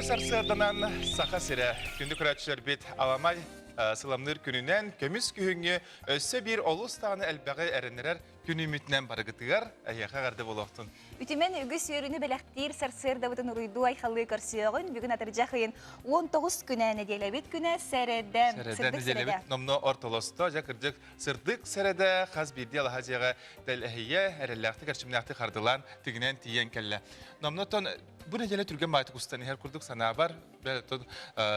Sarsardanan saqa sire gündük raçlar bit alamay sılamnır gününden kömüs kühüngü össe bir olus tağını elbəği ərənirər günümütnen barıgıtıgar ayağa qardı boloqtun. Ütümen ügüs yörünü belektir sarsırda butun uruydu ayxalı karşıyağın bugün atıracağın 19 güne nedelebit güne sereden nedelebit nomno ortolosto jakırcık sırdık serede xaz birdi alahacağı delhiye erelakti karşımnakti qardılan tiginen tiyen kelle. Nomnoton bu nedele Türkmen baytık ustani her kurduk sana var.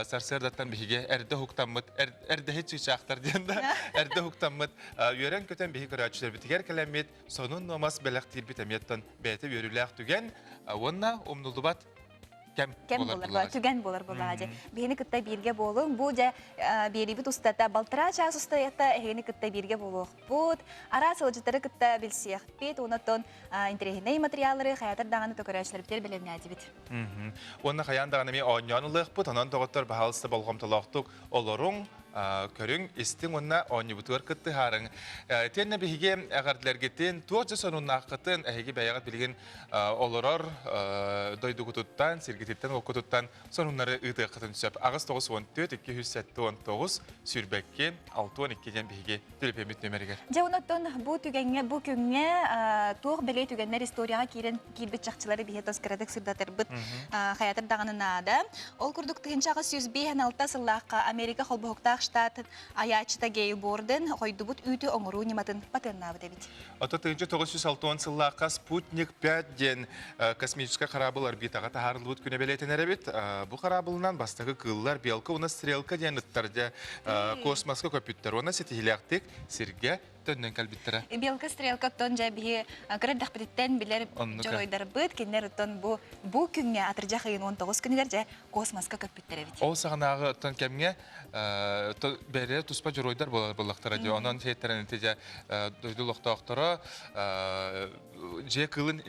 Sarsırdattan bihige erde huktamıt erde hiç çağıtlar diyende erde huktamıt yören köten bihi kıraçlar bitiger kelamet sonun nomas belaktir bitemiyattan bete yörülak tügen onna umnulubat kem bolar tügen bolar bolaje beni kıtta birge bolun bu ja beri bit ustata baltıra çağ ustayata ehini kıtta birge boluk bud ara sılıcıtları kıtta bilsiyah bit onaton interehine materyalları hayatır dağını tokarajlar biter bilemnadi bit onna hayan dağını mi onyanılıq bu tanan doktor bahalsı bolğomtolaqtuk olorun körün istin onna onyubutur kıttı harın. Tenne bihige ağartlar gittin tuğca sonun naqıtın ehigi bayağı bilgin oloror doydugututtan sirgititten okututtan sonunları ıdı kıtın söp. Ağız 914 279 sürbekki 612'den bihige tülpemit nömeriger. Jaunaton bu tügenge bu künge tuğ bele tügenler istoriyaga kiren kilbit çaqçıları bihe toskaradık sırdatır bıt hayatır dağının adı. Ol kurduk tığınçağı 106 sıllıqqa Amerika holbohukta штат аячта гейлборден койдубут үтү оңору нематын патеннабы дебит. Ото 1906 сыллаққа Спутник 5 ден космический корабль орбитаға тахарылбыт күне белетенер бит. Бу кораблынан бастагы кыллар белка уна стрелка ден ыттарда космоска көпүттөр. Уна сетихилактик сирге төннен калбиттера. Белка стрелка тон жабии кырдак битен билер жойдар быт кинер тон бу күнгө атыржа кыйын 19 күнүгөр же космоска көпүттөр бит. Ол сагынагы тон кемге бере туспа жойдар болактар радио. Онон сеттерен теже дойдулуктоктора же кылын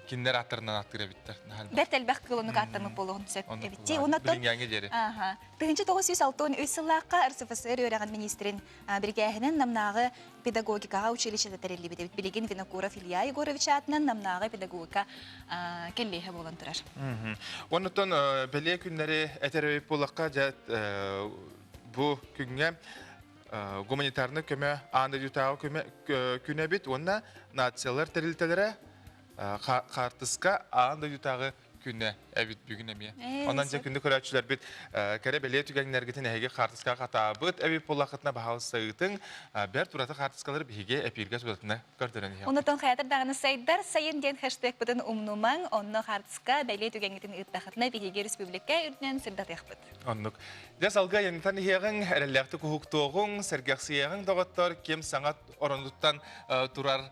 кинер атырынан аттыра биттер. Бертелбек кылыны каттырмык болгон сөп эбитти. Онотон ага. 1963 сыллакка РСФСР өрөгөн министрин биргеһинен намнагы педагогикага училищеде терелли бит. Билигин Винокуров Илья Егорович атынан намнагы педагогика келлеһе болгон турар. Онотон беле күннәре этереп булакка жат bu күнгә гуманитарны көмө аны ютагы көмө күнә бит онна нациялар терилтеләре картыска аны ютагы күнә әбит бүгүн әме. Онан же күндү көрәчүләр бит кәре беле түгәннәргә әге картыска катабыт әбит булакытна баһалсыйтын бер турата картыскалар биге әпиргә сүрәтне көрдөрән. Онотон хаятыр дагыны сайдар сайын ден хэштег бүтән умнуман онны картыска беле түгәнгәтен ыттахатна биге республика үрнән сырдат яхбыт. Оннук. Дәс алга янтан ягын әрәләкте хукуктогын сәргәксиягын дагыттар кем саңат оронуттан турар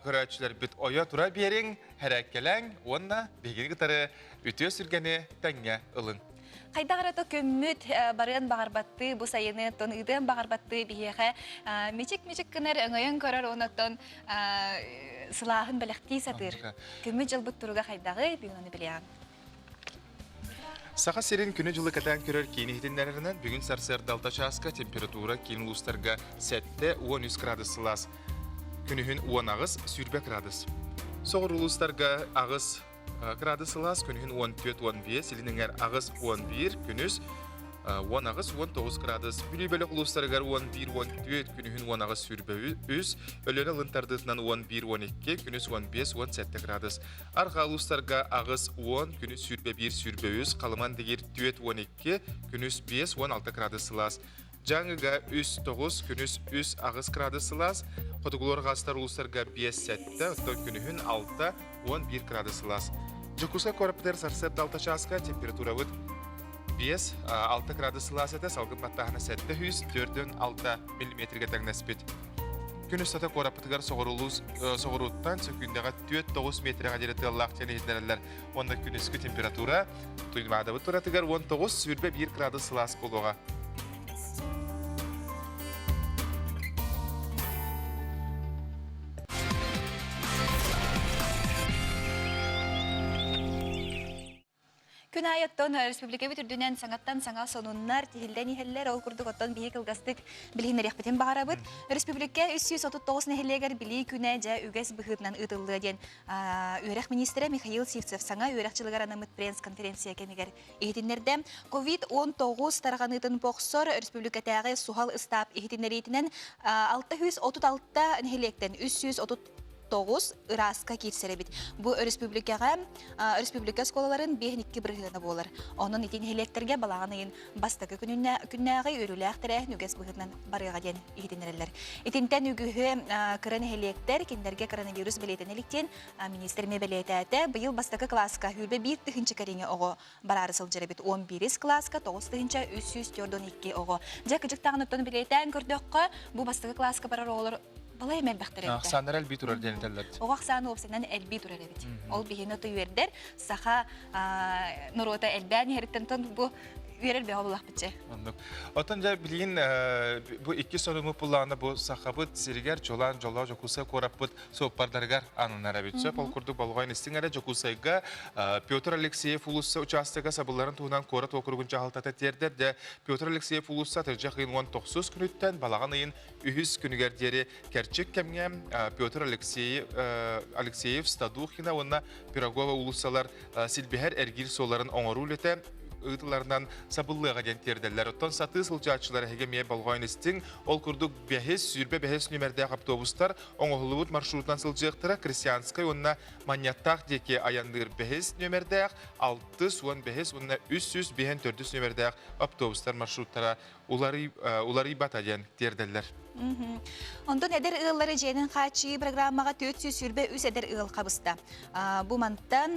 көрәчүләр бит оя тура берең хәрәкәләң онна биге гитары үтө сүргәне тәңгә ылын. Кайдагырата көммүт барын багарбатты бу сайыны тон ыдын багарбатты биһеге мичик кенер өңөйөн көрөр онотон сылаахын белекти сатыр. Көммүт жылбыт туруга кайдагы бүгүн билеген. Саха серин күнү жылы катан көрөр кийини хитиннеринен бүгүн Сарсырда чааска температура кийин улустарга 7-13 градус сылас. Күнүхүн 10 агыс сүрбе градус. Согур улустарга агыс градус сылас, күнүхүн 14-15, силинеңер агыс 11, күнүс 10 агыс 19 градус. Бүлүбөлөк улустаргар 11-14, күнүхүн 10 агыс сүрбе үс, өлөнө лынтардытынан 11-12, күнүс 15-17 градус. Арга улустарга агыс 10, күнүс сүрбе 1, сүрбе үс, калыман дегер 12, күнүс 5-16 градус сылас. Жаңыга үс 9, күнүс үс агыс градус сылас. Қотугулор гастар улустарга 5-7, оттон күнүхүн 6-11 градус сылас. Жукуска кораптер Сарсырда чааска температура бұд 5-6 градус сылас әті, салғын баттағына 7-4-6 миллиметрге тәңнәспет. Күн үстата кораптығар соғыруттан сөкіндіға 4-9 метрға дереті Аллах тәне едінәрелер. Онда күн үскі температура тұймады бұд тұратығар 19-1 градус сылас болуға. күн айыттон республика бүтүрдүнен саңаттан саңа сонуннар тихилден ихеллер ол курдук оттон бихи кылгастык билихинер яхпытын багарабыт. Республика 339 нехелегер били күнэ жа үгэс быхытынан ытылды ден үйрэх министрі Михаил Сивцев саңа үйрехчилыгар анамыт пресс-конференция кемигер ихитиннерде COVID-19 тарганытын боксор республикатагы сухал ыстап ихитинеритинен 636 нехелектен 339 ыраска кирсеребит. Бу республика сколаларын бехникки биргена болар. Онун итин хелектерге балаганын бастакы күннәгы өрүләхтере нүгес быгытнан барыга ден ихитинерлер. Итинтен үгүһө кырын хелектер киндерге коронавирус билетенеликтен министр мебелетәте быйыл бастакы класска хүрбе 1 тыгынчы карине ого барары сылжырыбит 11 класска 9 тыгынча 342 ого. Жакыжык тагыныттан билетен көрдөккө бу бастакы класска барар оголор балай мен бахтерет. Сандар әлби турар денетеллер. Оғақ саны опсынан әлби турар эбит. Ол бихине туйвердер саха нурота әлбән херттен тон бу үйрер бе облах биче. Отон жа билин бу 2 сонуму пуллана бу сахабыт сиригер жолан жолла жокуса кораппыт соппардаргар анынара битсе пол курдук болгон истиңере жокусайга Петр Алексеев улусса участога сабылларын туунан корат округун жахалтата тердер де Петр Алексеев улусса тыржакын 19 күнүттен балаган ыйын үһүс күнүгердери керчик кемге Петр Алексеев Стадухина онна Пирогова улуссалар силбихер эргир соларын оңорулете ыйтыларынан сабыллыга дентерделер. Оттон саты сылжаачылар хегемие болгон истин ол курдук бехес сүрбе бехес нөмерде автобустар оңолубут маршрутынан сылжыктыра Крестьянская онна Маньяттак деке аяндыр бехес нөмерде 6 суан бехес онна 300 бехен 400 нөмерде автобустар маршруттара улары батаден терделер. Онтон эдер ыллары жейнин хачы программага 400 сүрбе үс эдер ыл кабыста. Бу манттан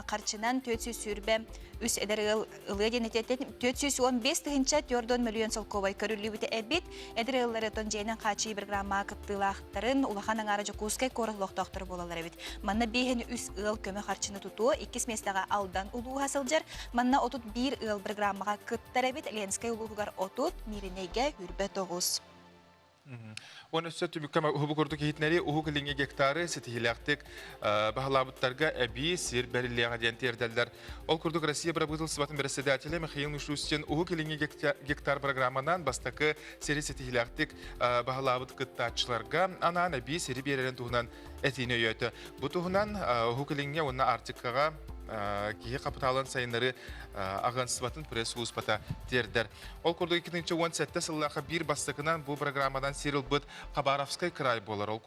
карчынан 400 сүрбе үс эдер ылы денететтен 415 тыгынча 4 миллион солковай көрүлүбүтэ эбит эдер ыллары тон жейнин хачы программага кыптылактарын улахан аңара жокускай корулуктоктор болалар эбит. Манна бехен үс ыл көмө харчыны тутуу 2 местага алдан улуу хасылжар. Манна отут 1 ыл программага кыттар эбит Ленскай улуугар отут миринеге хүрбе 9. Он өссө түбүккө хубукурдук хитнери ухукилинге гектары сетихилактык бахалабыттарга эби сир берилияга ден терделдер. Ол курдук Россия правительства сыбатын председателя Михаил Мишустин ухукилинге гектар программанан бастакы сери сетихилактык бахалабыт кыттачыларга анан эби сири беререн тугунан этине өйөтө. Бу тугунан ухукилинге онна артиккага кие капиталын сайынары агансыбатын пресс-службата тердер. Ол курдук 2017 сыллаха бир бастакынан бу программадан сирилбыт Хабаровский край болар. Ол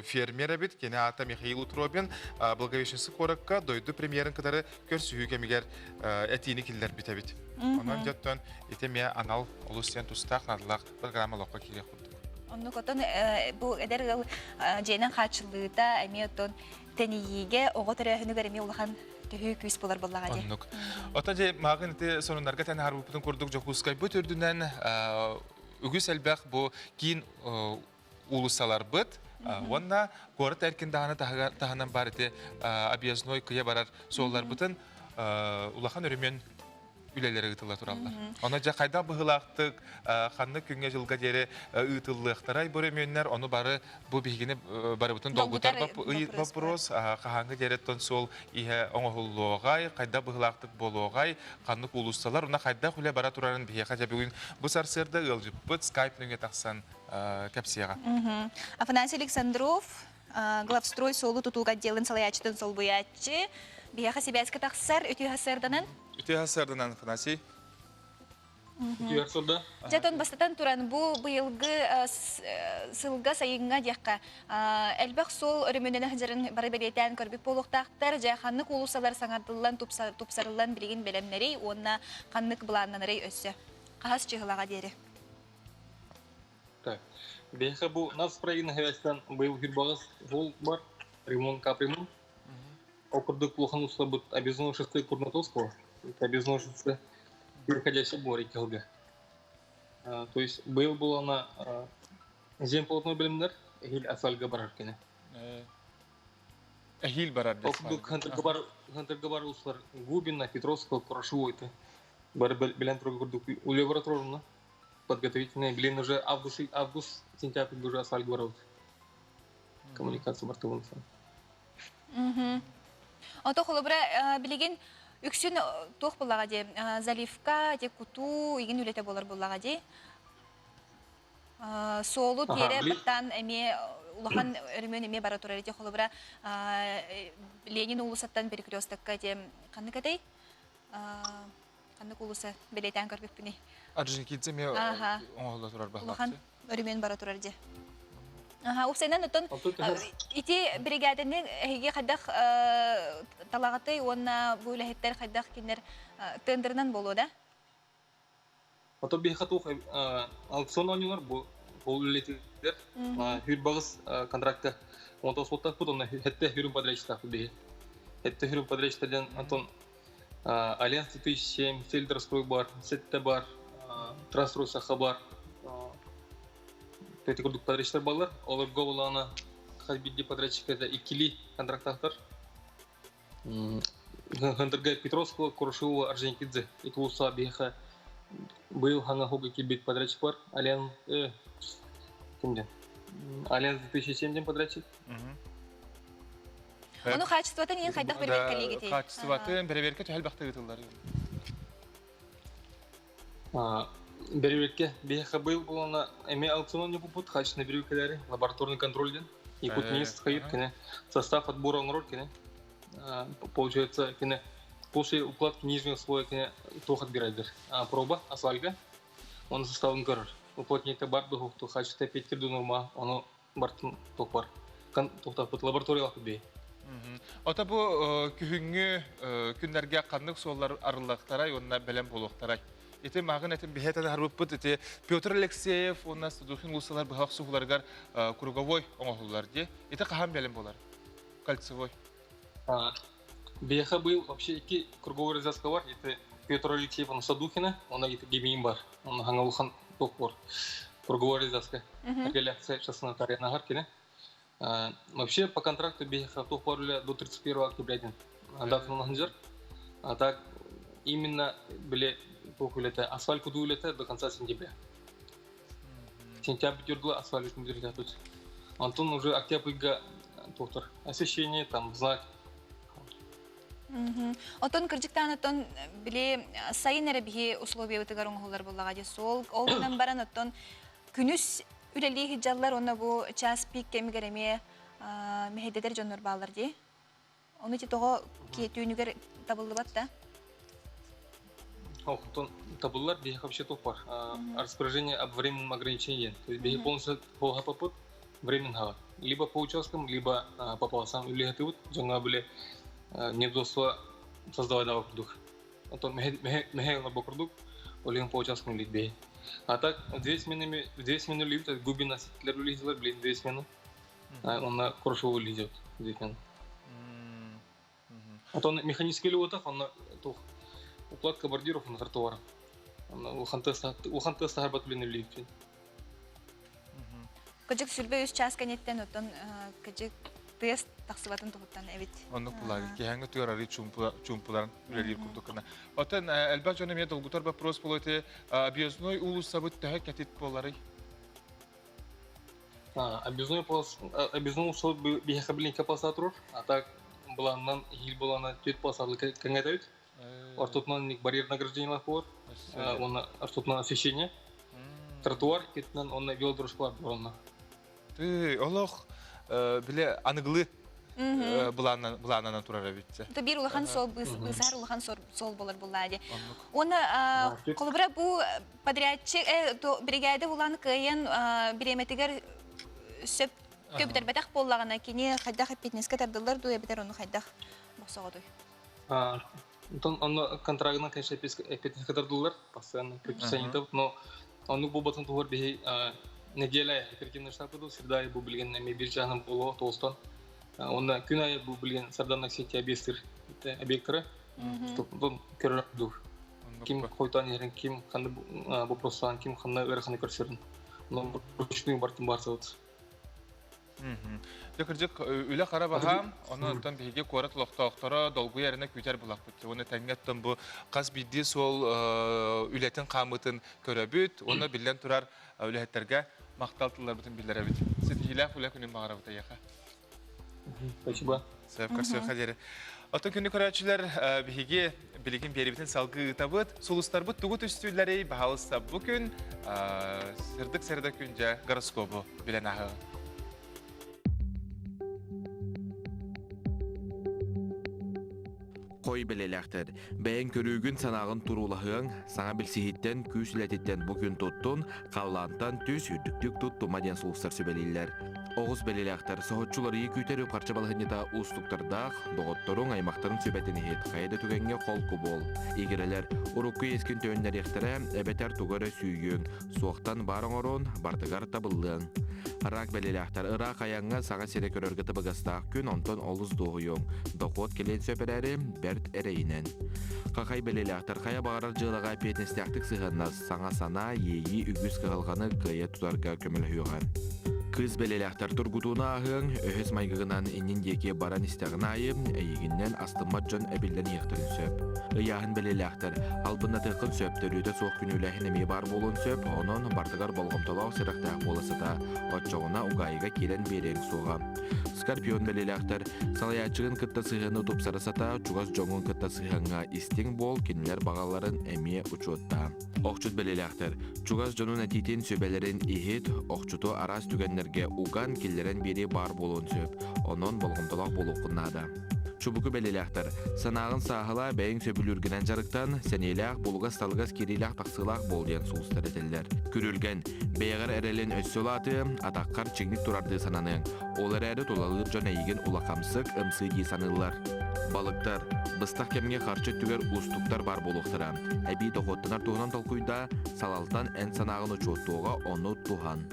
фермер бит кене ата Михаил Утробин Благовещенский коракка дойду премьерин кадары көрсүгү кемигер этини киллер битебит. Онан жаттан этеме анал олустен тустак надылак программалыкка кире курдук. Онну котон бу эдер жейнин хачылыта эмиотон тениге ого төрөһүнүгөр эми улахан төһү күс болар боллага де. Оннук. Ота же магын те сонунарга тен харбыптын курдук жокускай бу төрдүнөн үгүс элбек бу кийин улусалар быт. Онна город эркин таханан бар те объездной кыя барар соллар бытын улахан өрөмөн үлелері ұтылы тұралдар. Оны жа қайда бұғылақтық, қанны күнге жылға дері ұтылықтарай бөрі оны бары бұл бігіні бары бұтын долгутар бапрос, қағанғы дереттен сол оңғылуғай, қайда бұғылақтық болуғай, қанны құлысталар, оны қайда құле бара тұрарын бігі қажа бүгін бұл сарсырды ұлжып бұд скайп нүнге тақсан кәпсияға. Афанасий Александров, главстрой солу тұтуға делін салаячтың сол бұячы, Бияха себязка тахсар, үті хасарданан? Үті хасарданан, Афанасий. Үті хасарда? Жатын бастатан туран бұл бұйылғы сылға сайынға дияққа. Әлбәқ сол өрімөнені ханжарын бары белетен көрбек болуқтақтар, жа қаннық олусалар саңардылан тупсарылан білген белемнерей, онына қаннық бұланнанарей өссі. Қағас чығылаға дері. Бияха бұл нас проектінің хәвәстен бұйыл хүрбағыз жол бар, ремонт капремонт. Округ плохо будет объездной шоссе Курнатовского, объездной шоссе, переходящий в реки Елга. То есть была на земполотной белемнер, Эхиль Асальга Бараркина. Эхиль Барар. Округ Хантергабар Услар Губина, Петровского, Курашева это. Белен Трогордук у Левратрожна. Подготовительные белен уже август-сентябрь уже Асальга Барар. Коммуникация бортовым. Ото холобра билеген үксүн туох буллага де заливка де куту иген үлете болар буллага де. Солу тере баттан эме улахан өрмөн эме бара турар де холобра Ленин улусаттан перекрестокка де каныкатай. Канык улусы белетен көрбүппүни. Орджоникидзе ме оңолда турар бахлакчы. Улахан өрмөн бара турар де. Упсайнан отон ити бригаданы хеге кадах талагаты онна булахеттер кадах кинер тендернан болу да. Ото бихату аукцион ойнолар бу улетилер. Хүрбагыс контрактта 19 сотта потом хетте хүрүм подрядчиктар бе. Хетте хүрүм подрядчиктардан Антон Альянс 2007, Сельдерстрой бар, Сетте бар, Трансрой Саха бар. Эти курдук подрядчиктар балар, олар голана хабидди подрядчиктерде икили контракттар. Хандырга Петровского, Куршева, Орджоникидзе, Итулуса, Беха, был ханга хога кибит подрядчик бар, Альянс 2007 подрядчик. Ону качествотан эң кайдак бербек коллеги. Качествотан берберке төһәл бакта гытыллар. Берберке Беха был на эме аукцион не попут, качественный берберкелери, лабораторный контроль ден. И тут низ хайр, кине состав отбора он род, кине получается, кине после укладки нижнего слоя, кине тох отбирает. Проба асфальга, он составлен гор. Уплотнение бар духов, то качество 5 кирду норма, оно бартын топар. Тохта под лаборатория бе. Ота бу күнгө күннәргә каннык соллар арылыктара, онна белән булыктара. Ите магын этим бехетада харбыппыт ите Петр Алексеев, у нас духин улсалар бахак сухларгар круговой оңоллар ди. Ите кахам белән булар. Кольцевой. Беха был вообще iki круговой развязка бар. Это Петр Алексеев, он Садухина, он это Гебин бар. Он Гангалухан токор. Круговой развязка. Реляция сейчас на таре на гаркине. Вообще по контракту Беха токор до 31 октября. Дата на ханжер. А так именно были это асфальт кудулета до конца сентября. Сентябрь дергла асфальт кудулета тут. Антон уже октябрьга доктор. Освещение там знак. Отон кыржыктан отон биле сайын эребихи условия өтөгөр оңолор буллага же сол олдан баран отон күнүс үлели хиджаллар оны бу час пик кемигереме мехедедер жоннор баалар ди. Оны ти того кетүүнүгөр табылдыбат да. Охтон табуллар беха вообще топар. Распоряжение об временном ограничении. То есть беха полностью полга попут временно. Либо по участкам, либо по полосам. Или это вот жонга были недоступно создавать новый продукт. Антон мехел на продукт, олим по участкам лить беха. А так 2 смены лить, это глубина сетлер лить, блин 2 смены. Он на Куршеву лидет 2 смены. Антон механический львотах, он на укладка бордюров на тротуарах. Уханты сахарбат блин лить. Кыжык сүрбе үс час канеттен отон кыжык тест таксыбатын тугуттан эбит. Онны кулагы кеханга туярары чумпуларын үлелер курдукна. Отан элбак жана мен долгутар вопрос болоте объездной улус сабыт тәһә кәтит болары. Объездной улус беха блин капасатрур, а так буланнан хил булана төт пасарлы кәңәтәйт. Артутнан барьер награждения бар, он артутнан освещение, тротуар, кетнан он велодорожка бар. Ты Аллах биле аныглы буланнан турара битте. То бир улахан сол бысар улахан сол болар буллади. Оны колбра бу подрядчик то бригада булан кыйын биреметигер сөп көптөр батак боллагана кини хайдах фитнеске тардылар ду ебетер оны хайдах босогодой. Он контрактна, конечно, $50 постоянно предписание, но он был батон тугор бей неделя, оперативный штаб был, среда был блин на биржаном полу толстон, он күнай был блин сарданных сети объекторы, он керер дух, ким хойтан ерен, ким ханды вопросан, ким ханды верханы көрсерін, но ручную бартын барсауд. Декыржык үле кара баһам, онтан биге корат лохтоктора долгу ярына күтер булак бит. Оны таңгаттан бу каз бидди сол үлетин камытын көрөбүт, оны билен турар үлеттерге макталтылар бутун биллер бит. Сит хилаф үле күнүн багара бит яка. Спасибо. Сәп қарсы қадері. Атын күнні көрәтшілер бігі білігін беребетін салғы табыт, сұлыстар бұт тұғыт үстілері бағалыста бүкін сірдік күнде гороскопы білен ағы. Қой белеләқтір, бәйін көрігін санағын тұрулағын, саңа білсихеттен, күйсілететтен бүкін тұттын, қавлантан төс үрдіктік тұтту маден сұлыстар сөбелейлер. Оғыз белеләқтір, соғытшылары екүйтеріп қарчы балғынета ұстықтардақ, доғыттырың аймақтарын сөбәтіні хет, қайда түгенге қолқы бол. Егерелер, ұрыққы ескін төнлер ектірі, әбетер тұғыры сүйген, соқтан барың орын, бардығар табылдың. Рак белеләқтір, ұрақ аяңға саңа сере көрергі табығастақ күн онтон олыз доғыйың, доқот келен сөпірәрі бәрт әрейінен. Қақай белеләқтір, қая бағарар жылыға петнестәқтік сығыннас, саңа сана, ейі үгіз қығылғаны қия тұтарға көміл хүйған. Кыз белеләқтір тұргутуына ағын, өхіз майгығынан иннен деке баран істіғін айым, әйігіннен астымат жон әбілден еқтірін сөп. Ыяғын белеләқтір, албынна тұқын сөптір өті соқ күніләхін әме бар болын сөп, оның бардығар болғымталау сырақтақ болысыда, отчоғына ұғайыға келен берен суға. Скорпион белеләқтір, салаячығын кытта сығыны тұпсарысата, чуғас жоңын кытта сығынға истің бол, кенілер бағаларын әме ұчуытта. Оқчут белеләқтір, чуғас жонын әтейтен сөбелерін ихет, оқчуту арас түгенлерге уган келлерен бері бар болуын сөп, onun болғымтылақ болу қыннады. Чубуку белеләқтір, санағын сағыла бәйін сөбіліргінен жарықтан, сәнеләқ, болғас-талғас кереләқ тақсылақ болден сұлыстар етелдер. Күрілген, бәйғар әрелен өссөлаты, атаққар чеңнік тұрарды сананың, олар әрі толалыр жон әйген улақамсық ұмсы дей санылар. Балықтар, быстақ кемге қарчы түгер ұстықтар бар болуқтыра. Әбей тоқоттынар туғынан толқуйда, салалтан ән санағын ұчуыттуға оны туған.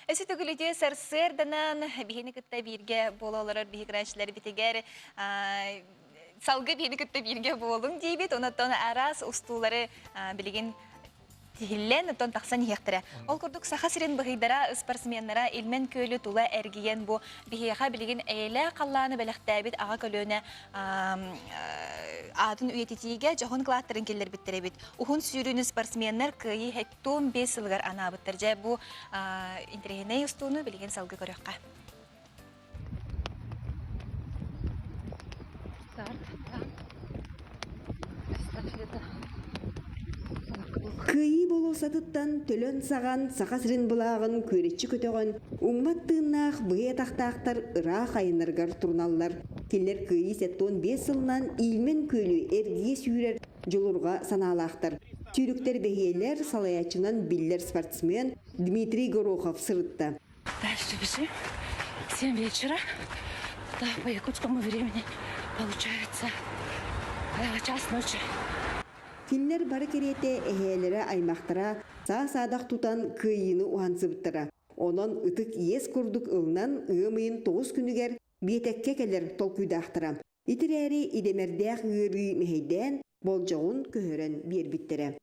Эси түгіліде сәрсердінен бейіні күтті бірге болаларыр, бейі граншылары бітігер, салғы бейіні күтті бірге болың дейбет, онаттан арас ұстулары білеген тихиллен, оттан тақсан ехтірі. Ол күрдік сақа сирен бұғидара спортсменлара илмен көйлі тула әргіген бұ бейіға білеген әйлі қалланы бәліқтәбет аға көліне атын үйететіге жоғын қылаттырын келер біттірі бет. Ухун сүйріні спортсменлер күйі хәттон 5 сылғар ана бұттыр жай бұ интерегеней ұстуыны білеген салғы көріққа. Кыйы болу сатыттан төлөн саған сақасырын бұлағын көретші көтіғін ұңматтығынақ бұғе тақтақтар ыра қайынырғар тұрналар. Келер кыйы сәттон 5 сылынан илмен көлі әргие сүйрер жолырға саналақтар. Түйріктер бәйелер салаячынан биллер спортсмен Дмитрий Горохов сырытты. Дальше бежим. 7 вечера. Да, по якутскому времени получается час ночи. Кинлер бары керете эхелері аймақтара саа-саадақ тутан кыйыны уансыбыттыра. Онон ытык ес күрдік ылынан ымайын 9 күнігер бетекке келер толкуйдақтыра. Итірәрі идемердәқ ғыры мехейден болжауын көхөрен бербіттірі.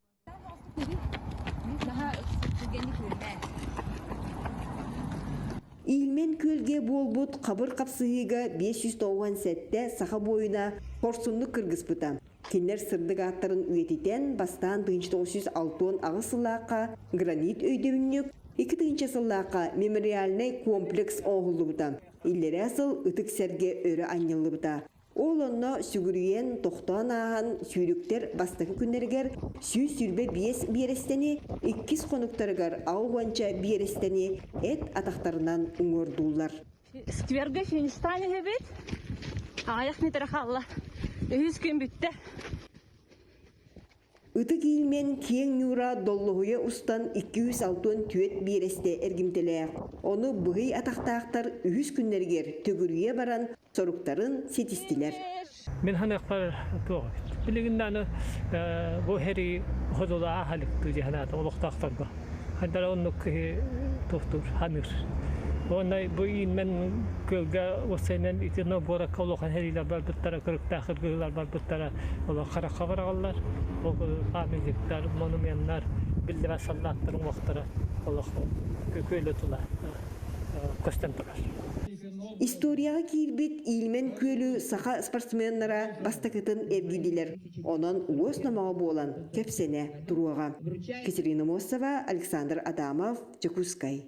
Илмен көлге болбут қабыр қапсығыға 590 сәтті сақа бойына қорсынны кыргыз бұта. Кенлер сырдық аттарын үйететен бастан 1906 ағысылаққа гранит өйдеуіннік, 2 сылаққа мемориальный комплекс оғылы бұта. Иллері асыл ұтық сәрге өрі аннылы бұта. Ол онна сүгірген тоқтан ағын сүйріктер бастықы күндергер сүрбе бес берестені, 2 қонуқтарығар ауғанча берестені әт атақтарынан ұңырдулар. Скверге финистане хебет. Аяқ метр қалла. 100 күн бүтті. Үтік елмен кең нүра доллығыя ұстан 206 түйет бересте әргімтелі. Оны бұғый атақтақтар 100 күннергер төгірге баран соруқтарын сетістілер. Мен ханақпар тоғы. Білігіндені бұл хәрі ғодыла ағалықты жеханады олықтақтарға. Хандара оны тоқтыр, ханыр. Ондай бұйын мен көлге осайнен итіно бора қаулуған хәрилер бар бұттара, күріктақыр ғылар бар бұттара, олар қараққа барағалар, ол памятниктер, монументтер, білдір асаллаттырын уақыттары, олар көлі тұла, көстен тұрар. Историяға кейірбет илмен көлі сақа спортсменлара бастақытын әргеділер. Онан өз намаға болан кәпсене тұруаға. Катерина Мосова, Александр Адамов, Чекускай.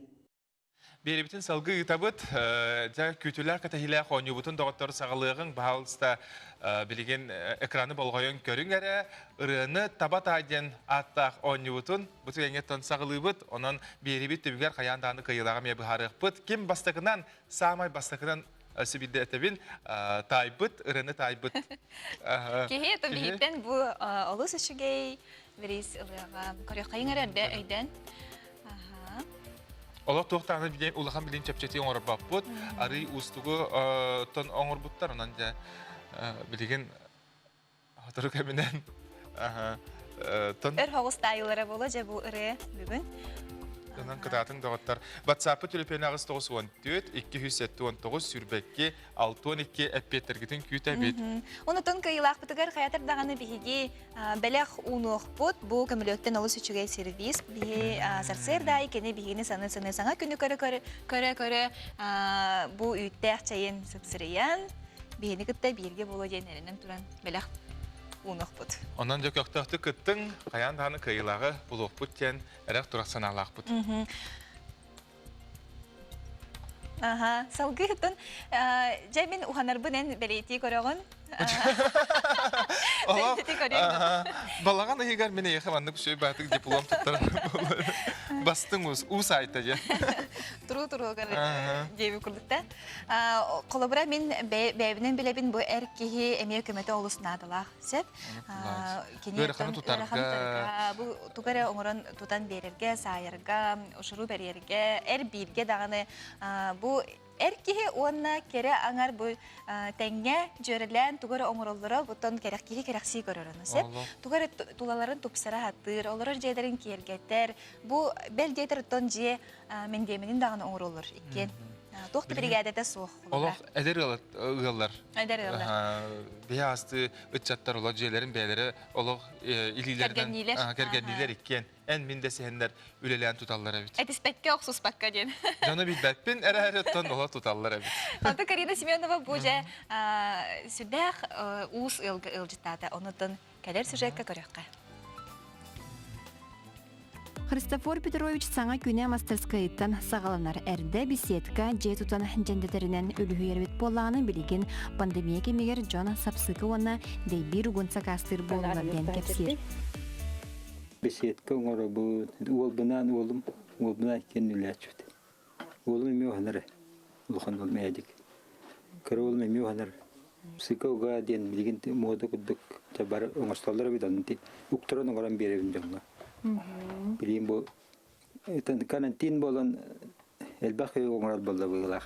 Беребитин салгы ытабыт, жа күтүләр катахилә хонюбутун доктор сагалыгын баалста билеген экраны болгойон көрүңәрә, ырыны табат айден аттак онюбутун бутугенге тон сагалыбыт, онан беребит түбүгәр каянданы кыйылага ме бахарыппыт. Ким бастыгынан самай бастыгынан сибидде этебин тайбыт, ырыны тайбыт. Кеһе табиһиттен бу олус ишигей берис ылыга көрөкайыңарда өйдөн. Ола тоқтаны билен улахан билен чепчети оңор баппут, ары устугу тон оңор буттар, онан жа билеген хатыры кәменен тон... Өр хоғыз тайылары болу жа бу ыры бүгін. Онан кытатын доғыттар. WhatsApp-ы төлепен ағыз 914 279 сүрбәкке 612 әппеттергетін күйті әбет. Оны тон кайылақ бұтығар қаятыр дағаны бігеге бәләқ ұнуқ бұд, бұл көмілеттен олыс үчіге сервис, біге сарсырдай, кені бігені саны-саны саңа күні көрі бұл үйттәқ чайын сыпсырыян, бігені күтті бірге болу дейінерінен тұран бәләқ ұнуқ бұд. Онан жок yoqtaқты күттің, қаян дағаны кайылағы бұлуқ бұд кен әрәқ тұрақ саналақ бұд. Салғы тұн, жай мен ұғанар бұнен бәлейті көріғын. Балаған егер мен еқаманды күшөй бәтік диплом тұттар. Бастың ұс айта же. Тұру жейбі күрдікті. Қолыбыра мен бәйбінен білебін бұл әркеге әме өкеметі олысына адылақ сеп. Бөріқаны тұтарға. Бұл тұғыры оңырын тұтан берерге, сайырға, ұшыру берерге, әр бірге дағаны бұл Эркиһи уонна кере аңар бу тәңгә җөрелән тугары оңроллары бутан керәккиһи керәкси көрөрөн сеп. Тугары тулаларын тупсара хаттыр, олар җәдәрен киергәтер. Бу бел җәдәр тон җе мен деменин дагы оңроллар икән. Тохты бригадада сух. Олох әдер ыллар. Әдер ыллар. Биясты үтчаттар олар җәләрен бәйләре олох илиләрдән кергәнниләр икән. Эн миндә сәһәннәр үлелән туталлар бит. Әтиспәккә охсус пакка дин. Жаны бит бәкпен әрәһәттән олар туталлар бит. Ата Карина Семенова буҗа сүдәх ус илҗитата. Онытын кадәр сюжетка көрәккә. Христофор Петрович саңа күнә мастерскайыттан сағаланар әрді беседка же тутан жәндетерінен үліхүйербет болағының білеген пандемия кемегер Джон Сапсықы онна дейбір ұғынса кастыр болулардан кәпсер. Беседка оңыры бұл, ол бұнан кен үлі әчіпті. Олым еме оғанары, ұлған олым әдік. Кірі олым еме оғанары. Сықы оға ден білеген моды күдік жабары оңырсталары беданын де. Ұқтырын оңыран беребін жоңға. Bileyim bu karantin bolan elbette oğlan bolda buylar.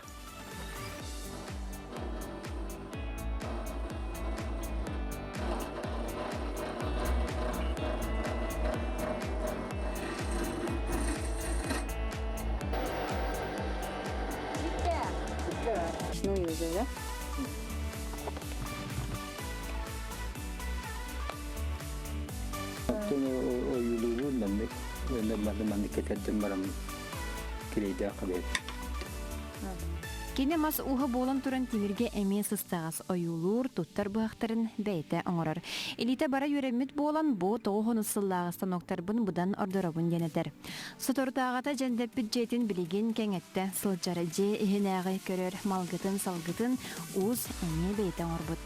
Ну, yüzüyle. Кене мас уха болан туран тимирге эме сыстагас оюлур туттар быактарын бәйте оңорор. Элите бара юремит болан бу тоғын ысыллагастан октарбын будан ордоробун денетер. Сотортагата жендеп бюджетин билеген кеңетте сылжары же ихинагы көрөр малгытын салгытын уз эме бәйте оңорбут.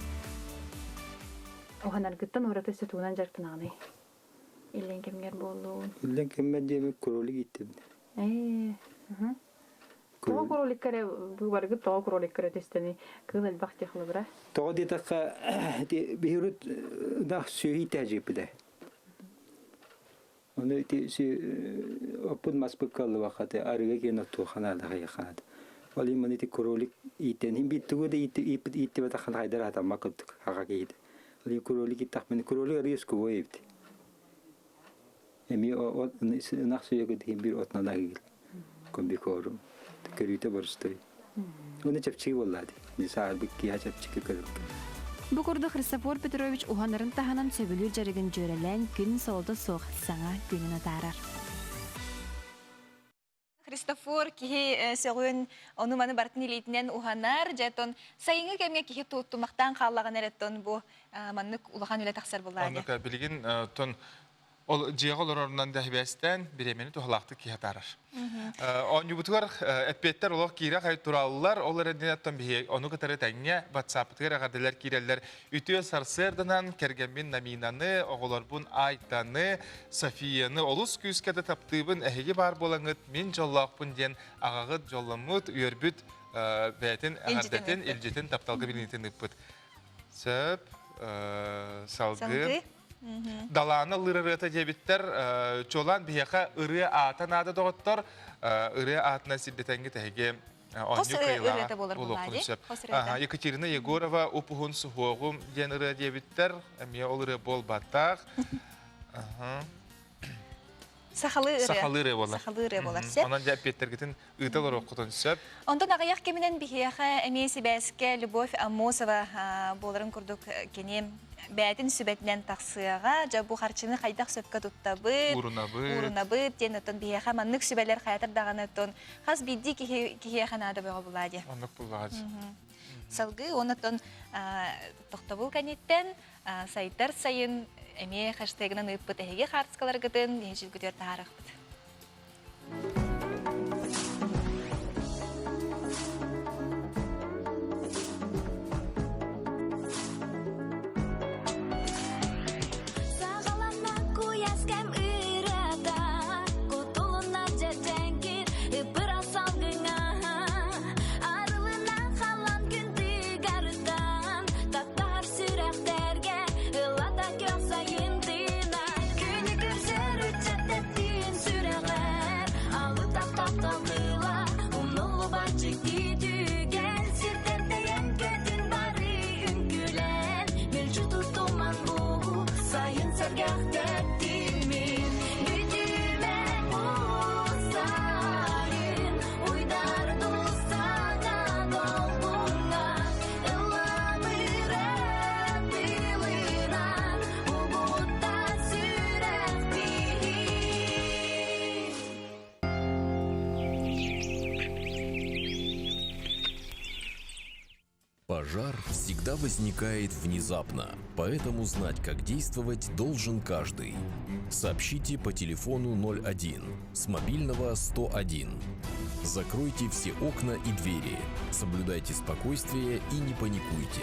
Оғанаргыттан ораты сөтуынан жарктынағыны. Илен кемгер болу. Илен кемгер деме кролик иттим. Тоға кролик кере, бұл барғы тоға кролик кере тестені кыл әлбақ текілі бұра? Тоға детаққа бейрут нақ сөйі тәжіпіде. Оны опын маспыққалы вақаты арыға кен отту қанады қанады. Ол иман еті кролик иттен. Биттігі де итті бәті қан қайдар атамма күттік аға кейді. Ол кролик иттақ мен кролик риску бой епті. Эми нақ сөйі күдігін бір отнада кейді. Комбикорум. Көрүйті бұрысты. Оны чапчығы болады. Несағар бүкке чапчығы көріп. Бұқырды Христофор Петрович ұғанарын тағанан сөбілі жарығын жөрелән күн солды соқ саңа күнін атарар. Христофор кихи сөғын оны маны бартын елейтінен ұғанар, жәтон сайыңы кәмге кихи туттумақтан қаллаған әреттон бұ маннық ұлаған өлі тақсар болады. Онық білген тон Ol jiğol orundan da hibesten biremeni tohlaqtı ki hatarar. On yubutular etpetler olaq kira kayıt turallar olar edinattan bihi onu katarı tanya WhatsApp'tır agadeler kireller ütüye sarsırdınan kergemin naminanı oğlar bun aytanı Safiyanı olus küskede taptığın ehegi bar bolangıt min jollaqpın den ağağıt jollamut üyerbüt betin agadetin ilcetin taptalgı bilinitin ıppıt. Söp salgı Dalana lırırıta cebitler çolan bihaka ırıya atan adı doğutlar ırıya atına siddetengi tehge Kos ırıta bolar buladi. Yekaterina Yegorova upuhun suhoğum den ırıya cebitler emiye ol ırıya bol batak Sahalı ırı bolar. Sahalı ırı bolar. Sep. Ondan cebitler gitin ıtalar okutun söp. Ondan ağayak keminen bihaka emiyesi beske Любовь Амосова боларын курдук кенем бәтин сүбәтнән тақсыга жа бу харчыны хайдак сөпкә туттабы урунабы тенетон бияха маннык сүбәләр хаятыр дагынытон хас бидди кихиаханада бага булади Оннук булади салгы онотон токтабыл канеттен сайтар сайын эме хаштегнан ыппыт эге харцкалар гытын ежил күтөр тарыхпыт Пожар всегда возникает внезапно, поэтому знать, как действовать, должен каждый. Сообщите по телефону 01, с мобильного 101. Закройте все окна и двери, соблюдайте спокойствие и не паникуйте.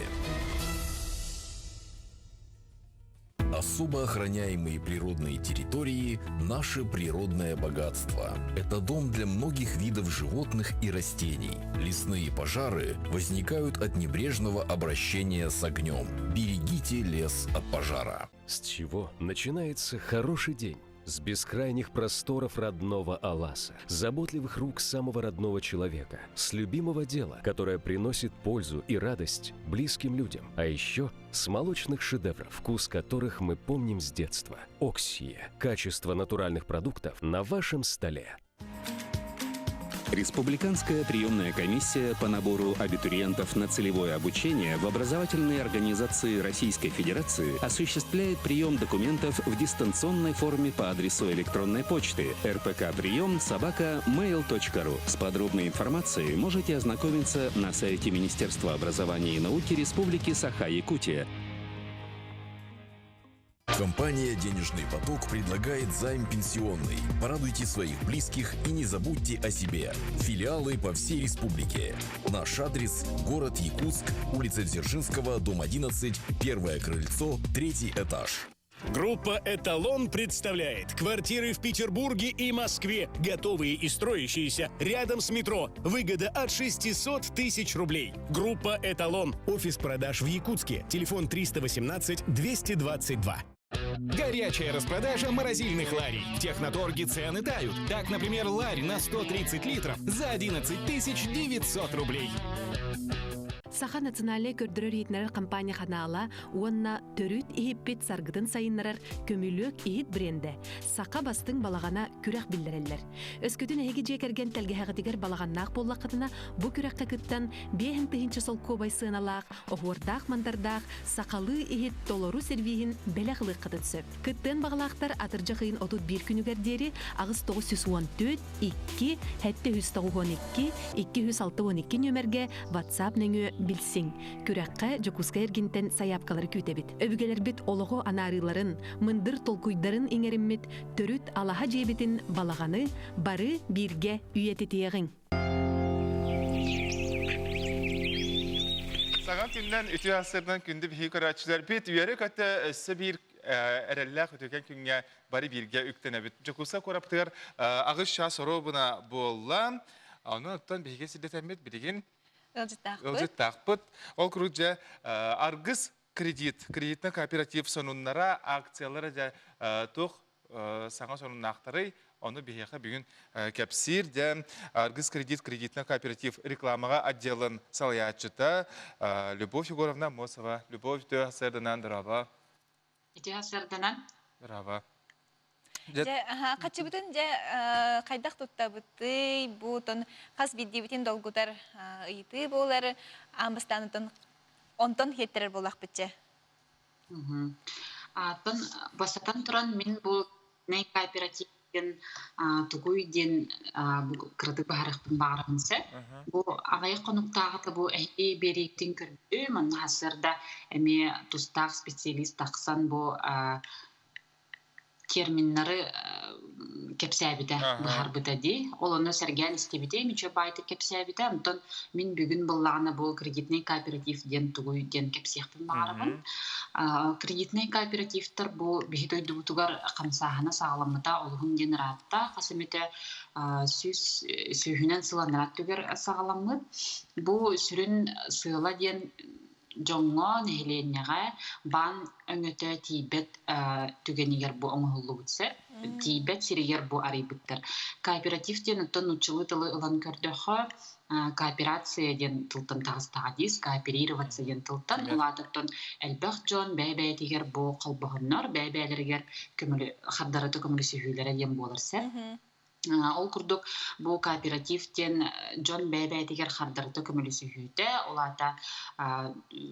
Особо охраняемые природные территории – наше природное богатство. Это дом для многих видов животных и растений. Лесные пожары возникают от небрежного обращения с огнем. Берегите лес от пожара. С чего начинается хороший день? С бескрайних просторов родного Аласа, с заботливых рук самого родного человека, с любимого дела, которое приносит пользу и радость близким людям, а еще с молочных шедевров, вкус которых мы помним с детства. Оксия. Качество натуральных продуктов на вашем столе. Республиканская приемная комиссия по набору абитуриентов на целевое обучение в образовательные организации Российской Федерации осуществляет прием документов в дистанционной форме по адресу электронной почты rpkpriем@mail.ru. С подробной информацией можете ознакомиться на сайте Министерства образования и науки Республики Саха-Якутия. Компания «Денежный поток» предлагает займ пенсионный. Порадуйте своих близких и не забудьте о себе. Филиалы по всей республике. Наш адрес – город Якутск, улица Дзержинского, дом 11, первое крыльцо, 3-й этаж. Группа «Эталон» представляет квартиры в Петербурге и Москве, готовые и строящиеся рядом с метро. Выгода от 600 тысяч рублей. Группа «Эталон». Офис продаж в Якутске. Телефон 318-222. Горячая распродажа морозильных ларей. В Техноторге цены тают. Так, например, ларь на 130 литров за 11 900 рублей. Саха национале көрдөрөр итнер компания ханала уонна төрүт ихиппит саргытын сайыннарар көмүлөк ихит бренде. Сака бастың балагана күрәк билдереллер. Өскөтүн эһиги жекерген телгеһагытыгер балаганнаак боллакытына бу күрәккә кыттан бехин тыһинче солкобай сыналаак, охуардак мандардаак сакалы ихит толору сервиһин белехлык кытытсып. Кыттын баглаактар атыржа кыйын 31 күнүгердери агыс 914 2 712 20612 нөмерге WhatsApp нөңө билсиң. Күрәккә Жокуска ергинтен саяпкалары күтебит. Өбүгелер бит олого анарыларын, мындыр толкуйдарын иңериммит, төрүт алаха жебитин балаганы бары бирге үйететиегин. Саған күннен үті асырдан күнді бихи көрәтшілер бет үйері көтті өссі бір әрәлләқ өтөкен күнге бары бірге үктен әбіт. Жокуса қораптығыр ағыз ша сұру бұна болла. Оны ұттан бихиге сілдетен бет білеген ұлжыттақпыт. Ол күрүджа арғыз кредитна кооператив сонуннара акциялары да тоқ саңа сонун ақтары. Оны бихеха бүгін кәпсир де аргыз кредитна кооператив рекламаға отделын салаятчыта Любовь Егоровна Мосова. Любовь тө асырдынан дырава. Ити асырдынан? Дырава. Қатшы бүтін қайдақ тұтта бұтты, бұтын қас бидді бүтін долгутар ұйты болары, амбыстанытын онтон хеттерер болақ бітче. Басатан тұран мен бұл ней кооператив тугуйден кырдык баарыкпын баарымсы. Бу агай конуктагы бу эки беректин көрдү. Мына хасырда эми тустак специалист таксан бу терминдери кепсәбидә баарбыта ди. Олону Сергей истебите мичө байты кепсәбидә. Онтон мен бүгүн буллагына бу кредитный кооператив ден тугуйден кепсәхпин баарымын. Кредитный кооперативтер бу бихитой дубутугар камсахана сагаламыта олгун генератта касымете сүйүнөн сыланырат түгер сагаламыт. Бу сүрүн сыйла ден жоңго нехиленеге бан өңөтө тийбет түгенигер бу оңолу бүтсө тийбет сиригер бу арыйбыттыр. Кооперативтен оттон учулы тылы ылан көрдөхө кооперация ден тылтын тагыстагадис, кооперироваться ден тылтын улатыттон элбэх жон бәйбәйтигер бу калбыгыннар бәйбәйлергер көмөлү хаддараты көмөлү сүйүлөрө ден боларсы. Ол күрдік бұл кооперативтен жон бәйбәйтігер қардарыты көмілі сүйүйді. Олата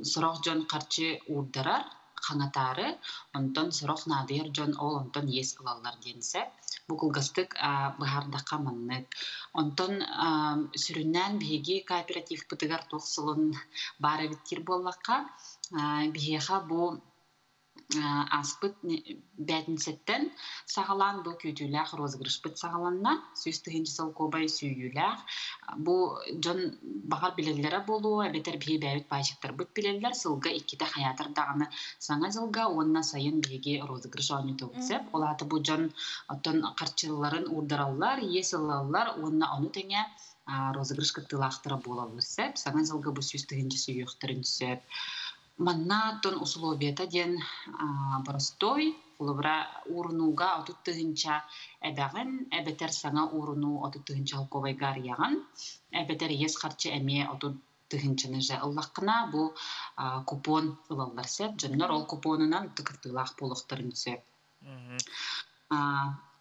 сұрақ жон қарчы урдарар, қаңатары, онтон сұрақ надыр жон ол онтон ес қылалар денсі. Бұл күлгістік бұғардаққа маннық. Онтон сүріннен бейге кооператив бұтығар тоқсылын бары біттер боллаққа. Бейеға бұл аспыт бәтінсеттен сағалан бұл көтіләқ розыгрышпыт сағаланна, сүйістігінші сыл кобай сүйіләқ. Бұл жон бағар білелері болу, әбетер бей бәйбет байшықтар бұт білелер, сылға иккеті хаятыр дағаны саңа жылға, онына сайын бейге розыгрыш ойны тоғысып. Олаты бұл жон оттон қарчыларын урдаралар, есілалар, онына оны тәңе розыгрыш кыттылақтыра болалырсып, саңа жылға бұл сүйістігінші сүйіқтірін түсіп. Манна тон условията ден простой, улыбра урнуга отуттыгынча эбәген, эбетер саңа урну отуттыгынча алковай гар яган, эбетер ес харчы әме отуттыгынчаны жа ыллаққына бу купон ылалар сәп, жоннор ол купонынан тыкыттылақ болуқтырын сөп.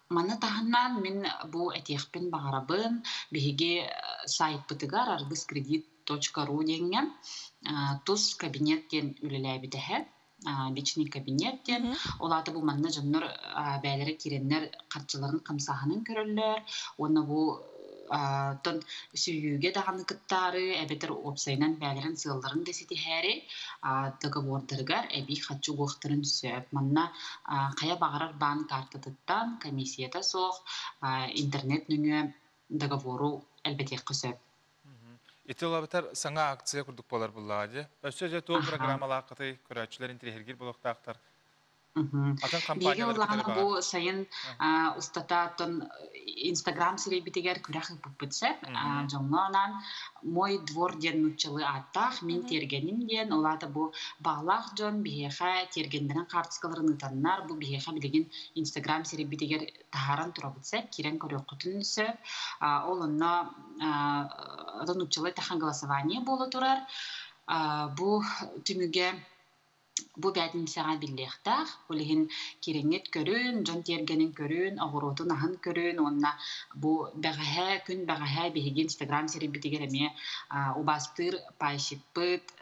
Маны тағынан мен бу әтеқпен бағарабын, бейге сайт бұтығар argıskredit.ru деген тус кабинеттен үлеләбидәһә, личный кабинеттен. Олаты бу манна жоннор бәйләре киреннәр картчыларын камсаһынын көрөлләр. Оны бу тон сүйүгә даганы кыттары, әбетер опсайнан бәйләрен сылларын десити һәре, договордыргар әби хатчу гохтырын сөп. Манна кая багарар банк картатыттан комиссията соқ интернет нүңе договору әлбәте кысып. Ити олабытар саңа акция күрдік болар бұллағады. Өсі же тоқ программалар қытай көрәтшілерін тірегер болуқтақтар. Беге олағаны бұл сайын ұстататын Инстаграм сирейбітігер көрәқі бұппытсып, жоңнан мой двор ден мүтчілі аттақ, мен тергенім ден, олады бұл бағлақ жон бейеға тергендерін қартысқаларын ұтаннар, бұл бейеға білеген Инстаграм сирейбітігер тағаран тұра бұтсып, керен көрек құтын үсіп, ол онна мүтчілі тақын голосование болу тұрар, бұл түміге Бу бәтин саға биллехтах, олеген кереңет көрін, жон тергенін көрін, ағыротын ағын көрін, онна бу бәғәһә, күн бәғәһә бейген Инстаграм серебетігер әме убастыр пайшиппыт,